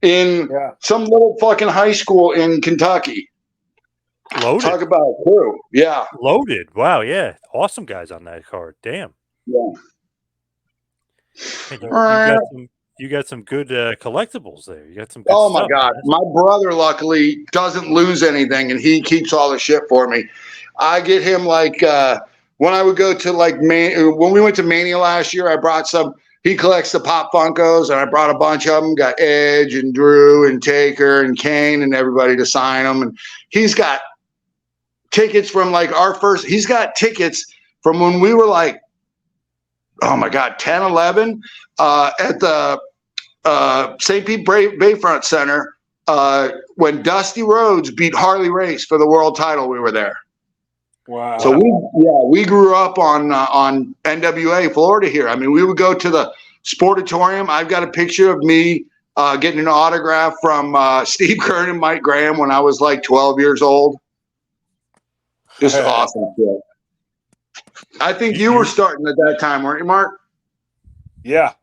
Speaker 2: in some little fucking high school in Kentucky.
Speaker 1: Loaded.
Speaker 2: Talk about a crew. Yeah.
Speaker 1: Loaded. Wow. Yeah. Awesome guys on that card. Damn.
Speaker 2: Yeah.
Speaker 1: And
Speaker 2: All
Speaker 1: you got some good collectibles there. You got some good
Speaker 2: Oh
Speaker 1: stuff.
Speaker 2: my God.
Speaker 1: Man.
Speaker 2: My brother luckily doesn't lose anything and he keeps all the shit for me. I get him like when I would go to like when we went to Mania last year, I brought some. He collects the Pop Funkos, and I brought a bunch of them. Got Edge and Drew and Taker and Kane and everybody to sign them. And he's got tickets from like our first. He's got tickets from when we were like, oh my God, 10, 11 at the St. Pete Bayfront Center when Dusty Rhodes beat Harley Race for the world title. We were there.
Speaker 3: Wow.
Speaker 2: So we grew up on NWA Florida here. I mean, we would go to the Sportatorium. I've got a picture of me getting an autograph from Steve Kern and Mike Graham when I was like 12 years old. Just awesome shit. I think you were starting at that time, weren't you, Mark?
Speaker 3: Yeah.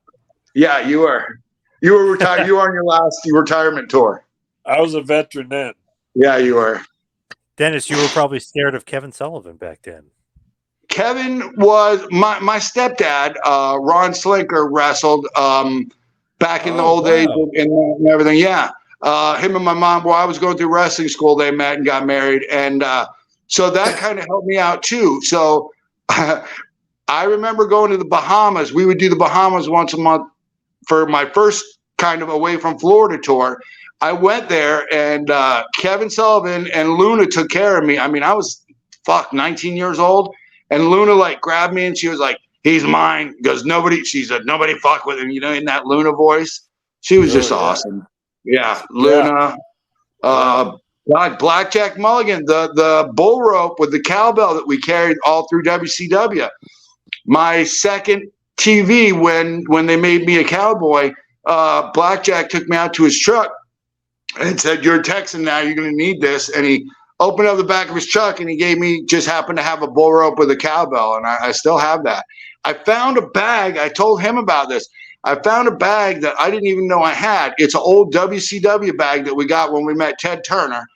Speaker 2: Yeah, you were. You were retired. You were on your last retirement tour.
Speaker 3: I was a veteran then.
Speaker 2: Yeah, you were.
Speaker 1: Dennis, you were probably scared of Kevin Sullivan back then.
Speaker 2: Kevin was my stepdad. Ron Slinker wrestled back in the old days and everything. Yeah, him and my mom. Well, I was going through wrestling school. They met and got married, and so that kind of helped me out too. So I remember going to the Bahamas. We would do the Bahamas once a month for my first kind of away from Florida tour. I went there, and Kevin Sullivan and Luna took care of me. I mean, I was 19 years old, and Luna like grabbed me and she was like, "He's mine." Because she said, "Nobody fuck with him," in that Luna voice. She was just awesome. Yeah, Luna. God, Blackjack Mulligan, the bull rope with the cowbell that we carried all through WCW. My second TV when they made me a cowboy, Blackjack took me out to his truck and said, "You're a Texan now. You're going to need this." And he opened up the back of his truck and he gave me, just happened to have a bull rope with a cowbell. And I still have that. I found a bag. I told him about this. I found a bag that I didn't even know I had. It's an old WCW bag that we got when we met Ted Turner.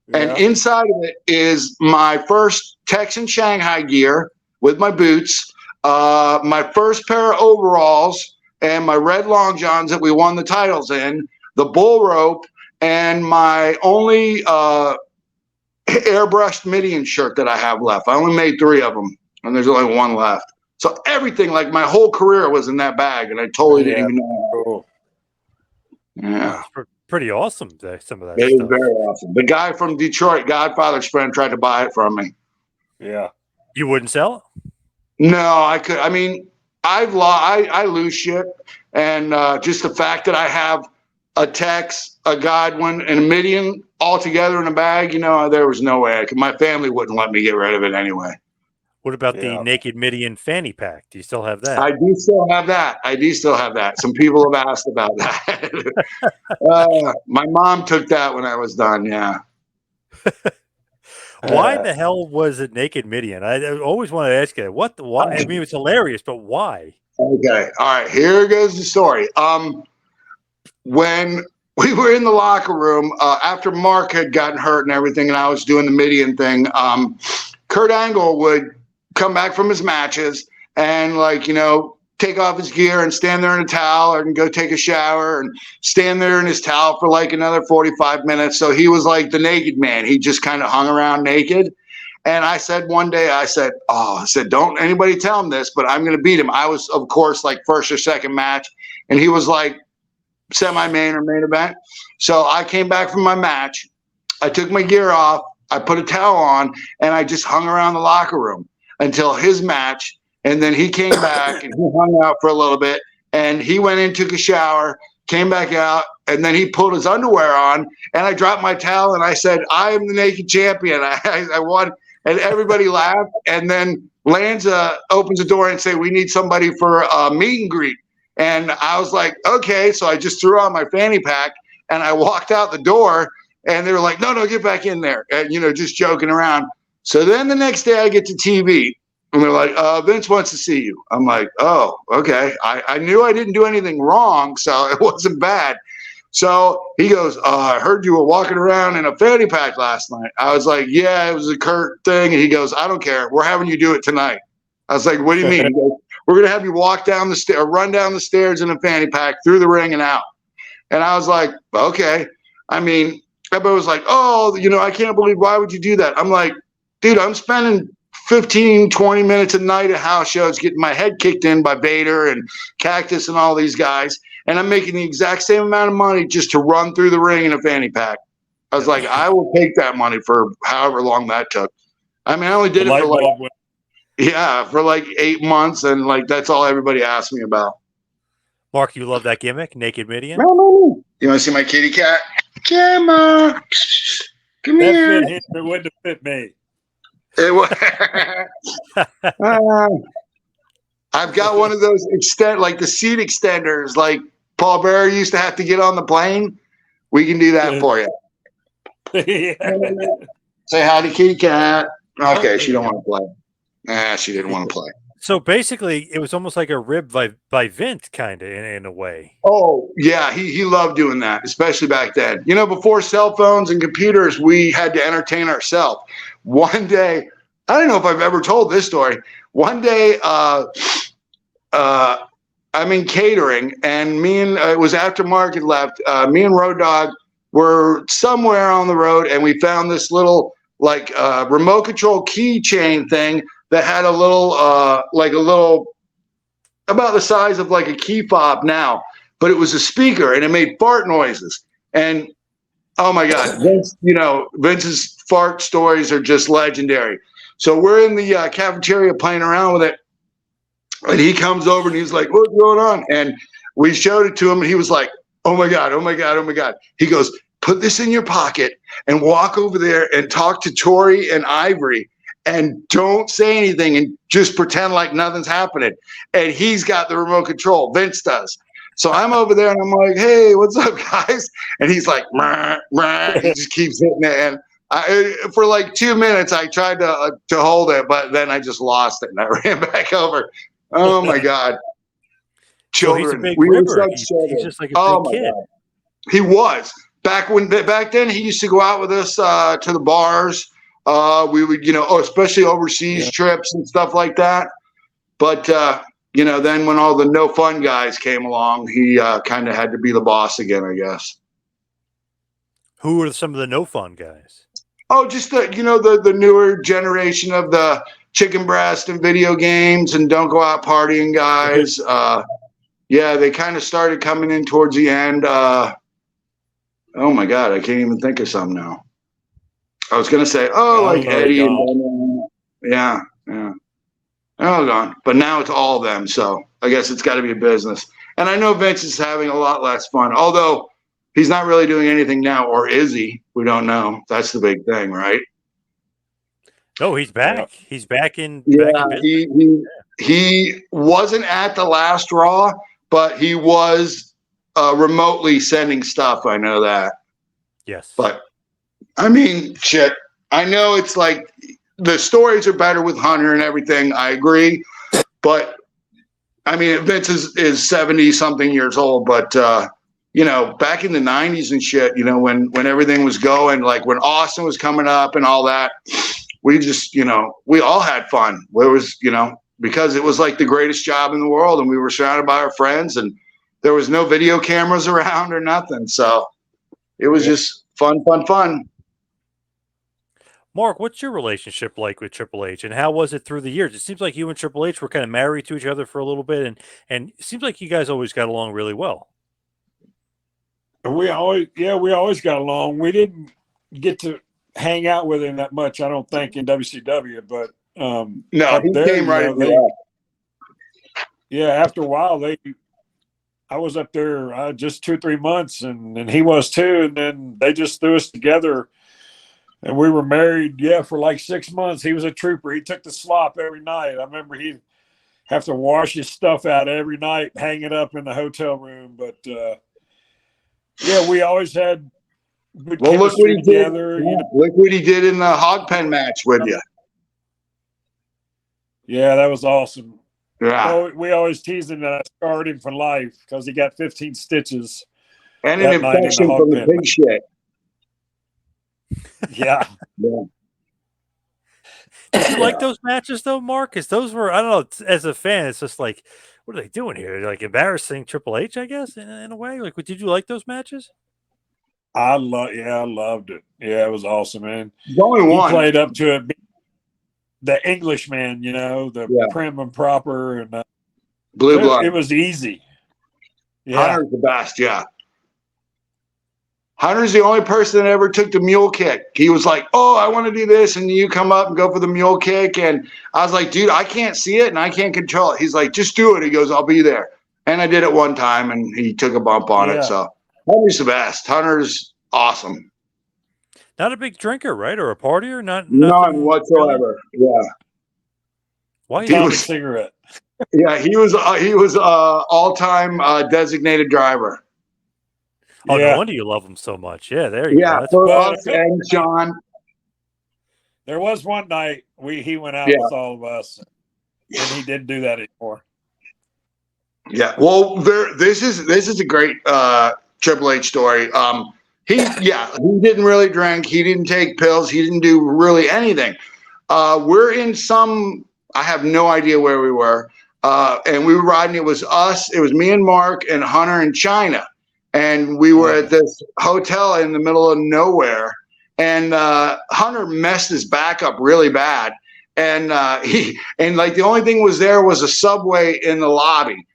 Speaker 2: Yeah. And inside of it is my first Texan Shanghai gear with my boots, my first pair of overalls, and my red long johns that we won the titles in, the bull rope, and my only airbrushed Midian shirt that I have left. I only made 3 of them, and there's only 1 left. So everything, like my whole career, was in that bag, and I totally didn't even know.
Speaker 3: Cool.
Speaker 2: Yeah.
Speaker 1: Pretty awesome, some of that
Speaker 2: It
Speaker 1: stuff.
Speaker 2: was very awesome. The guy from Detroit, Godfather's friend, tried to buy it from me.
Speaker 3: Yeah.
Speaker 1: You wouldn't sell it?
Speaker 2: No, I could. I mean, I lose shit, and just the fact that I have a Tex, a Godwin, and a Midian all together in a bag, there was no way. My family wouldn't let me get rid of it anyway.
Speaker 1: What about the Naked Midian fanny pack? Do you still have that?
Speaker 2: I do still have that. Some people have asked about that. My mom took that when I was done. Yeah.
Speaker 1: Why the hell was it Naked Midian? I always wanted to ask you that. Why? I mean, it's hilarious, but why?
Speaker 2: Okay. All right. Here goes the story. When we were in the locker room after Mark had gotten hurt and everything, and I was doing the Midian thing, Kurt Angle would come back from his matches and take off his gear and stand there in a towel and go take a shower and stand there in his towel for like another 45 minutes. So he was like the naked man. He just kind of hung around naked. And I said one day, don't anybody tell him this, but I'm going to beat him. I was, of course, like first or second match. And he was like semi-main or main event. So I came back from my match. I took my gear off. I put a towel on and I just hung around the locker room until his match. And then he came back and he hung out for a little bit and he went in, took a shower, came back out, and then he pulled his underwear on and I dropped my towel and I said, "I am the naked champion. I won." And everybody laughed. And then Lanza opens the door and say, "We need somebody for a meet and greet." And I was like, okay. So I just threw on my fanny pack and I walked out the door and they were like, no, get back in there. And, just joking around. So then the next day I get to TV and they're like, "Vince wants to see you." I'm like, oh, okay. I knew I didn't do anything wrong, so it wasn't bad. So he goes, I heard you were walking around in a fanny pack last night. I was like, yeah, it was a Kurt thing. And he goes, I don't care. We're having you do it tonight. I was like, what do you mean? He goes, we're going to have you walk down the stairs, run down the stairs in a fanny pack through the ring and out. And I was like, okay. I mean, everybody was like, oh, I can't believe, why would you do that? I'm like, dude, I'm spending 15, 20 minutes a night at house shows getting my head kicked in by Vader and Cactus and all these guys. And I'm making the exact same amount of money just to run through the ring in a fanny pack. I was like, I will take that money for however long that took. I mean, I only did it for like 8 months. And like, that's all everybody asked me about.
Speaker 1: Mark, you love that gimmick, Naked Midian?
Speaker 2: You want to see my kitty cat? Gemma, come here.
Speaker 3: It wouldn't have fit me.
Speaker 2: I've got one of those like the seat extenders, like Paul Bearer used to have to get on the plane. We can do that for you.
Speaker 3: Yeah.
Speaker 2: Say hi to kitty cat. Okay, she don't want to play. Nah, she didn't want to play.
Speaker 1: So basically, it was almost like a rib by Vince, kind of in a way.
Speaker 2: Oh yeah, he loved doing that, especially back then. Before cell phones and computers, we had to entertain ourselves. One day, I don't know if I've ever told this story. One day, I'm in catering, and it was after Mark had left. Me and Road Dogg were somewhere on the road, and we found this little like remote control keychain thing that had a little about the size of like a key fob now, but it was a speaker and it made fart noises. And oh my God, Vince's fart stories are just legendary. So we're in the cafeteria playing around with it, and he comes over and he's like, what's going on? And we showed it to him, and he was like, oh my God, oh my God, oh my God. He goes, put this in your pocket and walk over there and talk to Tori and Ivory, and don't say anything and just pretend like nothing's happening. And he's got the remote control. Vince does. So I'm over there and I'm like, hey, what's up, guys? And he's like, meh, meh. He just keeps hitting it. And for like 2 minutes, I tried to hold it, but then I just lost it and I ran back over. Oh my God. Children.
Speaker 1: So he's a big
Speaker 2: we
Speaker 1: ribber.
Speaker 2: He's
Speaker 1: just like a big kid.
Speaker 2: God. He was. Back then, he used to go out with us to the bars. We would, especially overseas trips and stuff like that. But, then when all the no fun guys came along, he kind of had to be the boss again, I guess.
Speaker 1: Who are some of the no fun guys?
Speaker 2: Oh, just the newer generation of the chicken breast and video games and don't go out partying guys. They kind of started coming in towards the end. Oh my God, I can't even think of some now. I was gonna say, like Eddie and yeah. Oh, gone. But now it's all of them, so I guess it's got to be a business. And I know Vince is having a lot less fun, although he's not really doing anything now, or is he? We don't know. That's the big thing, right?
Speaker 1: No, he's back. He's back in.
Speaker 2: Yeah,
Speaker 1: back in
Speaker 2: he wasn't at the last Raw, but he was remotely sending stuff. I know that.
Speaker 1: Yes,
Speaker 2: but. I mean, shit. I know it's like the stories are better with Hunter and everything. I agree. But, I mean, Vince is 70-something years old. But, back in the 90s and shit, when everything was going, like when Austin was coming up and all that, we just, we all had fun. It was, because it was like the greatest job in the world. And we were surrounded by our friends. And there was no video cameras around or nothing. So it was just fun.
Speaker 1: Mark, what's your relationship like with Triple H, and how was it through the years? It seems like you and Triple H were kind of married to each other for a little bit, and it seems like you guys always got along really well.
Speaker 3: We always got along. We didn't get to hang out with him that much, I don't think, in WCW, but
Speaker 2: no, he came right
Speaker 3: after a while I was up there just 2-3 months, and he was too, and then they just threw us together. And we were married, for like 6 months. He was a trooper. He took the slop every night. I remember he'd have to wash his stuff out every night, hang it up in the hotel room. But, we always had good chemistry together.
Speaker 2: Look what he did in the hog pen match with you.
Speaker 3: Yeah, that was awesome.
Speaker 2: Yeah.
Speaker 3: We always teased him that I scarred him for life because he got 15 stitches.
Speaker 2: And an
Speaker 3: that night in the
Speaker 2: infection
Speaker 3: hog
Speaker 2: from the
Speaker 3: pen.
Speaker 2: pig shit.
Speaker 3: Yeah.
Speaker 2: Yeah.
Speaker 1: Did you like those matches though, Mark? Because those were, I don't know, as a fan, it's just like, what are they doing here? Like embarrassing Triple H, I guess, in a way. Like, did you like those matches?
Speaker 3: I loved it. Yeah, it was awesome, man.
Speaker 2: There's only
Speaker 3: He
Speaker 2: one.
Speaker 3: played up to it. The Englishman, the
Speaker 2: Yeah.
Speaker 3: prim and proper, and
Speaker 2: Blue blood.
Speaker 3: it was easy. Yeah.
Speaker 2: Hunter's the best, yeah. Hunter's the only person that ever took the mule kick. He was like, oh, I want to do this. And you come up and go for the mule kick. And I was like, dude, I can't see it and I can't control it. He's like, just do it. He goes, I'll be there. And I did it one time and he took a bump on it. So Hunter's the best. Hunter's awesome.
Speaker 1: Not a big drinker, right? Or a partier?
Speaker 2: None whatsoever. Really? Yeah.
Speaker 1: Why
Speaker 3: he was a cigarette?
Speaker 2: Yeah, he was all-time designated driver.
Speaker 1: Oh, no wonder you love him so much. Yeah, there you go.
Speaker 2: Yeah, for us and Sean.
Speaker 3: There was one night he went out with all of us, and he didn't do that anymore.
Speaker 2: Yeah, well, this is a great Triple H story. He didn't really drink. He didn't take pills. He didn't do really anything. We're in I have no idea where we were, and we were riding. It was us. It was me and Mark and Hunter in China. And we were at this hotel in the middle of nowhere, and Hunter messed his back up really bad. And the only thing was a Subway in the lobby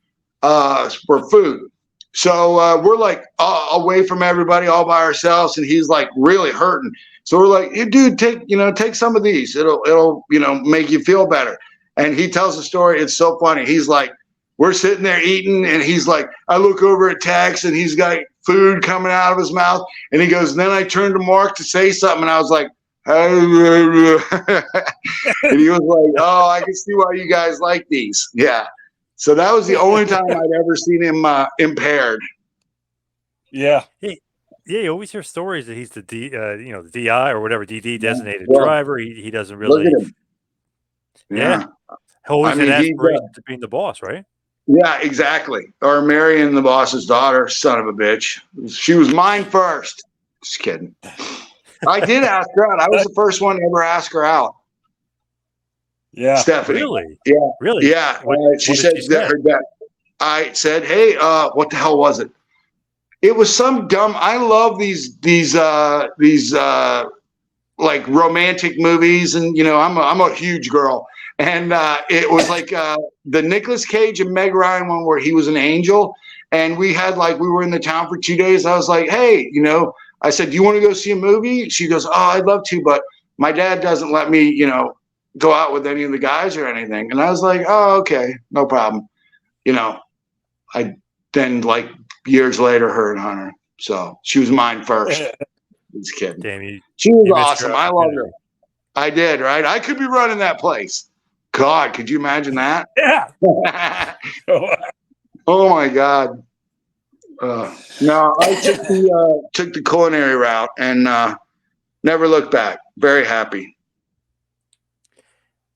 Speaker 2: for food. So we're like away from everybody, all by ourselves, and he's like really hurting. So we're like, hey, dude, take some of these. It'll make you feel better. And he tells the story. It's so funny. He's like, we're sitting there eating, and he's like, I look over at Tex, and he's got food coming out of his mouth, and he goes, and then I turned to Mark to say something, and I was like, and he was like, oh, I can see why you guys like these. Yeah. So that was the only time I'd ever seen him impaired.
Speaker 3: Yeah.
Speaker 1: Yeah, you always hear stories that he's the the DI or whatever DD designated driver. He doesn't really.
Speaker 2: Look at him.
Speaker 1: Yeah. Always had aspirations to being the boss, right?
Speaker 2: Yeah, exactly. Or marrying the boss's daughter, son of a bitch. She was mine first. Just kidding. I did ask her out. I was the first one to ever ask her out.
Speaker 3: Yeah.
Speaker 2: Stephanie.
Speaker 1: Really?
Speaker 2: Yeah.
Speaker 1: Really?
Speaker 2: Yeah. She said that her dad. I said, hey, what the hell was it? It was some dumb. I love these like romantic movies, and I'm a huge girl. And it was like the Nicolas Cage and Meg Ryan one where he was an angel. And we were in the town for 2 days. I was like, hey, I said, do you want to go see a movie? She goes, oh, I'd love to, but my dad doesn't let me, go out with any of the guys or anything. And I was like, oh, okay, no problem. I then years later, her and Hunter. So she was mine first. Just kidding.
Speaker 1: Damn,
Speaker 2: she was awesome. I loved her. I did, right? I could be running that place. God, could you imagine that?
Speaker 3: Yeah.
Speaker 2: Oh my God. No, I took the culinary route and never looked back. Very happy.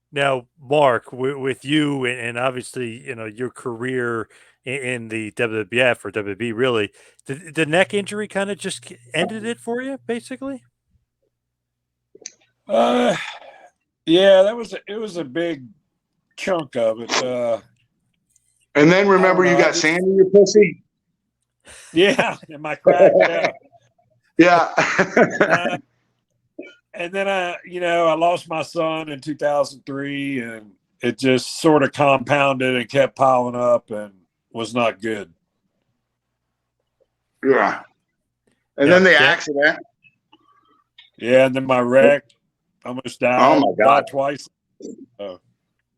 Speaker 1: Now, Mark, with you and obviously your career in the WWF or WB, really, the neck injury kind of just ended it for you, basically.
Speaker 3: Yeah, it was a big chunk of it.
Speaker 2: And then remember, you got sand in your pussy.
Speaker 3: Yeah, in my crack.
Speaker 2: Yeah.
Speaker 3: And then I lost my son in 2003, and it just sort of compounded and kept piling up and was not good.
Speaker 2: Yeah. And then the accident.
Speaker 3: Yeah, and then my wreck. Almost died.
Speaker 2: Oh my God.
Speaker 3: Died twice.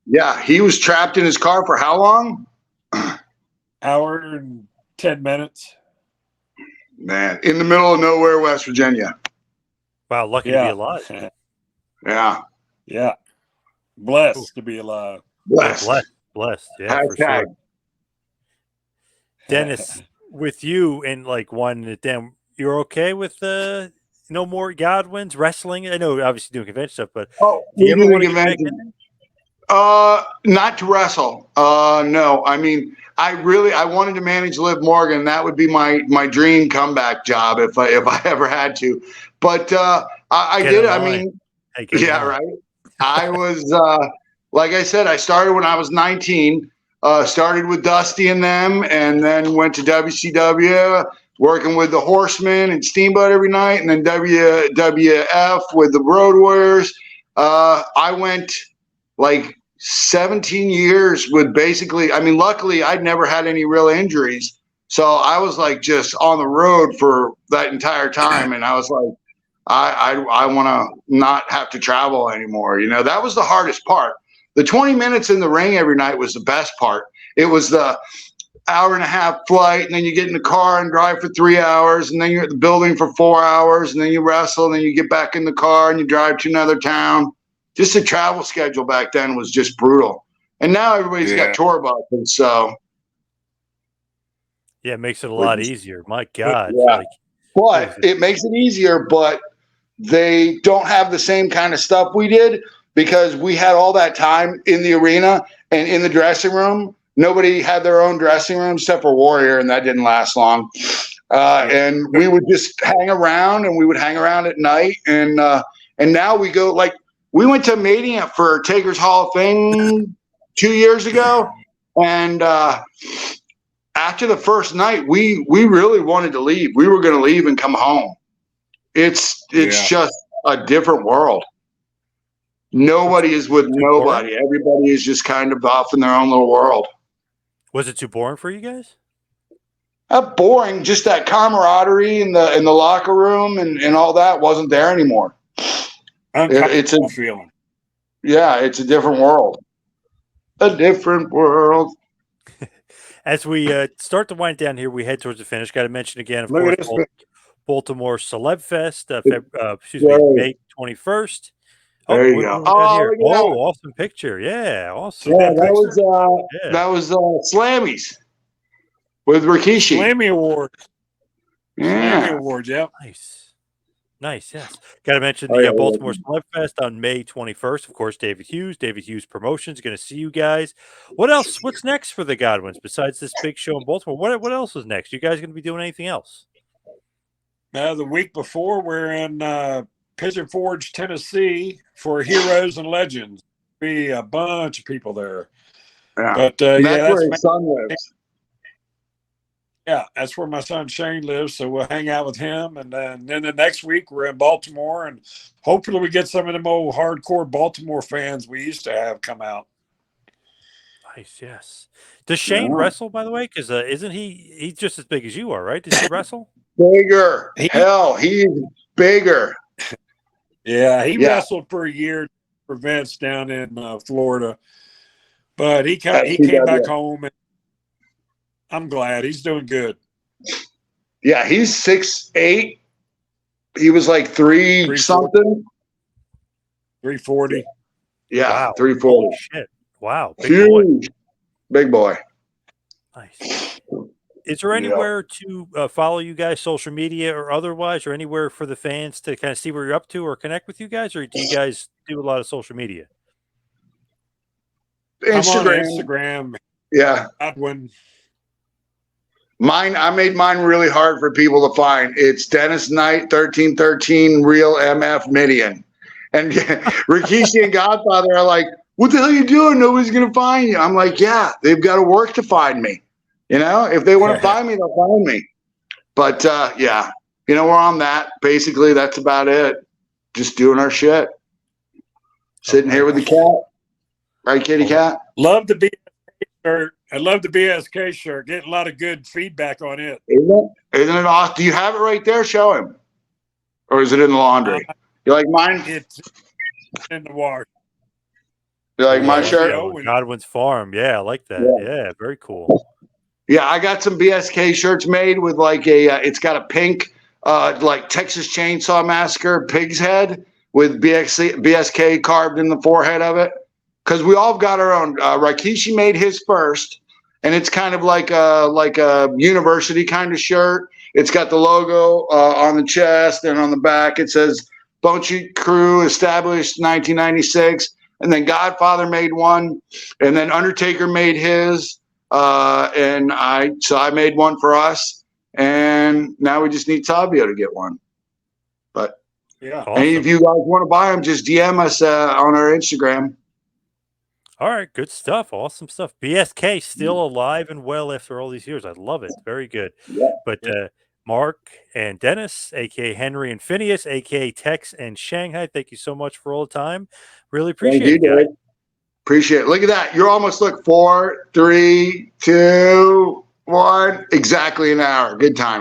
Speaker 2: Yeah, he was trapped in his car for how long?
Speaker 3: Hour and 10 minutes.
Speaker 2: Man, in the middle of nowhere, West Virginia.
Speaker 1: Wow, lucky to be alive.
Speaker 2: Yeah.
Speaker 3: Yeah. Blessed to be alive.
Speaker 2: Blessed.
Speaker 1: Yeah, for sure. Dennis, with you and Dan, you're okay with no more Godwins wrestling? I know, obviously doing convention stuff, but
Speaker 2: do you ever want to get back in? Not to wrestle. No, I mean, I wanted to manage Liv Morgan. That would be my dream comeback job if I ever had to. But I
Speaker 1: Get
Speaker 2: did.
Speaker 1: in
Speaker 2: I
Speaker 1: line.
Speaker 2: mean,
Speaker 1: Hey, get in
Speaker 2: yeah,
Speaker 1: line.
Speaker 2: right. I was like I said, I started when I was 19. Started with Dusty and them, and then went to WCW, working with the Horsemen and Steamboat every night, and then WWF with the Road Warriors. I went like 17 years with basically, I mean, luckily I'd never had any real injuries. So I was like just on the road for that entire time. And I was like, I want to not have to travel anymore. You know, that was the hardest part. The 20 minutes in the ring every night was the best part. It was the hour and a half flight, and then you get in the car and drive for 3 hours, and then you're at the building for 4 hours, and then you wrestle, and then you get back in the car and you drive to another town. Just the travel schedule back then was just brutal. And now everybody's got tour buses, so
Speaker 1: Yeah, it makes it a lot easier. My God.
Speaker 2: yeah. But it makes it easier, but they don't have the same kind of stuff we did because we had all that time in the arena and in the dressing room. Nobody had their own dressing room except for Warrior, and that didn't last long. And we would just hang around, and we would hang around at night. And now we go, like, we went to Mania for Taker's Hall of Fame 2 years ago, and after the first night, we really wanted to leave. We were going to leave and come home. It's just a different world. Nobody is with nobody. Everybody is just kind of off in their own little world.
Speaker 1: Was it too boring for you guys?
Speaker 2: Boring. Just that camaraderie in the locker room and all that wasn't there anymore. It's a
Speaker 3: feeling.
Speaker 2: Yeah, it's a different world. A different world.
Speaker 1: As we start to wind down here, we head towards the finish. Got to mention again, of course, Baltimore Celeb Fest, May 21st.
Speaker 2: There you go.
Speaker 1: Awesome picture. Yeah, awesome.
Speaker 2: Yeah, that was Slammies with Rikishi.
Speaker 3: Slammy Awards.
Speaker 2: Yeah.
Speaker 3: Slammy Awards, yeah.
Speaker 1: Nice, yes. Got to mention the Baltimore Celeb Fest on May 21st. Of course, David Hughes Promotions, going to see you guys. What else? What's next for the Godwins besides this big show in Baltimore? What else is next? You guys going to be doing anything else?
Speaker 3: The week before, we're in Pigeon Forge, Tennessee for Heroes and Legends. Be a bunch of people there.
Speaker 2: Yeah.
Speaker 3: But
Speaker 2: that's where his son lives.
Speaker 3: Yeah, that's where my son Shane lives. So we'll hang out with him. And then the next week we're in Baltimore, and hopefully we get some of them old hardcore Baltimore fans we used to have come out.
Speaker 1: Nice, yes. Does Shane wrestle, by the way? Because isn't he's just as big as you are, right? Does he wrestle?
Speaker 2: Bigger. Hell, he's bigger.
Speaker 3: Yeah, he wrestled for a year for Vince down in Florida. But he came back home, and I'm glad he's doing good.
Speaker 2: Yeah, he's 6'8". He was like 3 something.
Speaker 3: 340.
Speaker 2: Yeah,
Speaker 1: wow.
Speaker 2: 340.
Speaker 1: Holy shit. Wow.
Speaker 2: Big boy.
Speaker 1: Nice. Is there anywhere to follow you guys, social media or otherwise, or anywhere for the fans to kind of see where you're up to or connect with you guys, or do you guys do a lot of social media?
Speaker 2: Instagram. Yeah.
Speaker 3: Godwin.
Speaker 2: I made mine really hard for people to find. It's Dennis Knight 1313 Real MF Midian. And Rikishi and Godfather are like, what the hell are you doing? Nobody's gonna find you. I'm like, yeah, they've got to work to find me. You know, if they want to find me, they'll find me. But yeah, you know, we're on that. Basically, that's about it. Just doing our shit. Sitting here with the cat. Right, kitty cat?
Speaker 3: Love the BSK shirt. I love the BSK shirt. Getting a lot of good feedback on it.
Speaker 2: Isn't it awesome? Do you have it right there? Show him. Or is it in the laundry? You like mine?
Speaker 3: It's in the wash.
Speaker 2: You like my shirt?
Speaker 1: Godwin's Farm. Yeah, I like that. Yeah, very cool.
Speaker 2: Yeah, I got some BSK shirts made with like it's got a pink, like Texas Chainsaw Massacre pig's head with BSK carved in the forehead of it. Because we all got our own. Rikishi made his first, and it's kind of like a university kind of shirt. It's got the logo on the chest, and on the back it says Bone Sheet Crew established 1996. and then Godfather made one, and then Undertaker made his, and I made one for us, and now we just need Savio to get one. But
Speaker 3: Yeah.
Speaker 2: any of you guys want to buy them, just DM us on our Instagram.
Speaker 1: All right, good stuff. Awesome stuff. BSK still alive and well after all these years. I love it. Very good.
Speaker 2: Yeah.
Speaker 1: But Mark and Dennis, aka Henry and Phineas, aka Tex and Shanghai, thank you so much for all the time. Really appreciate it, guys.
Speaker 2: Appreciate it. Look at that. You're almost 4, 3, 2, 1. Exactly an hour. Good time.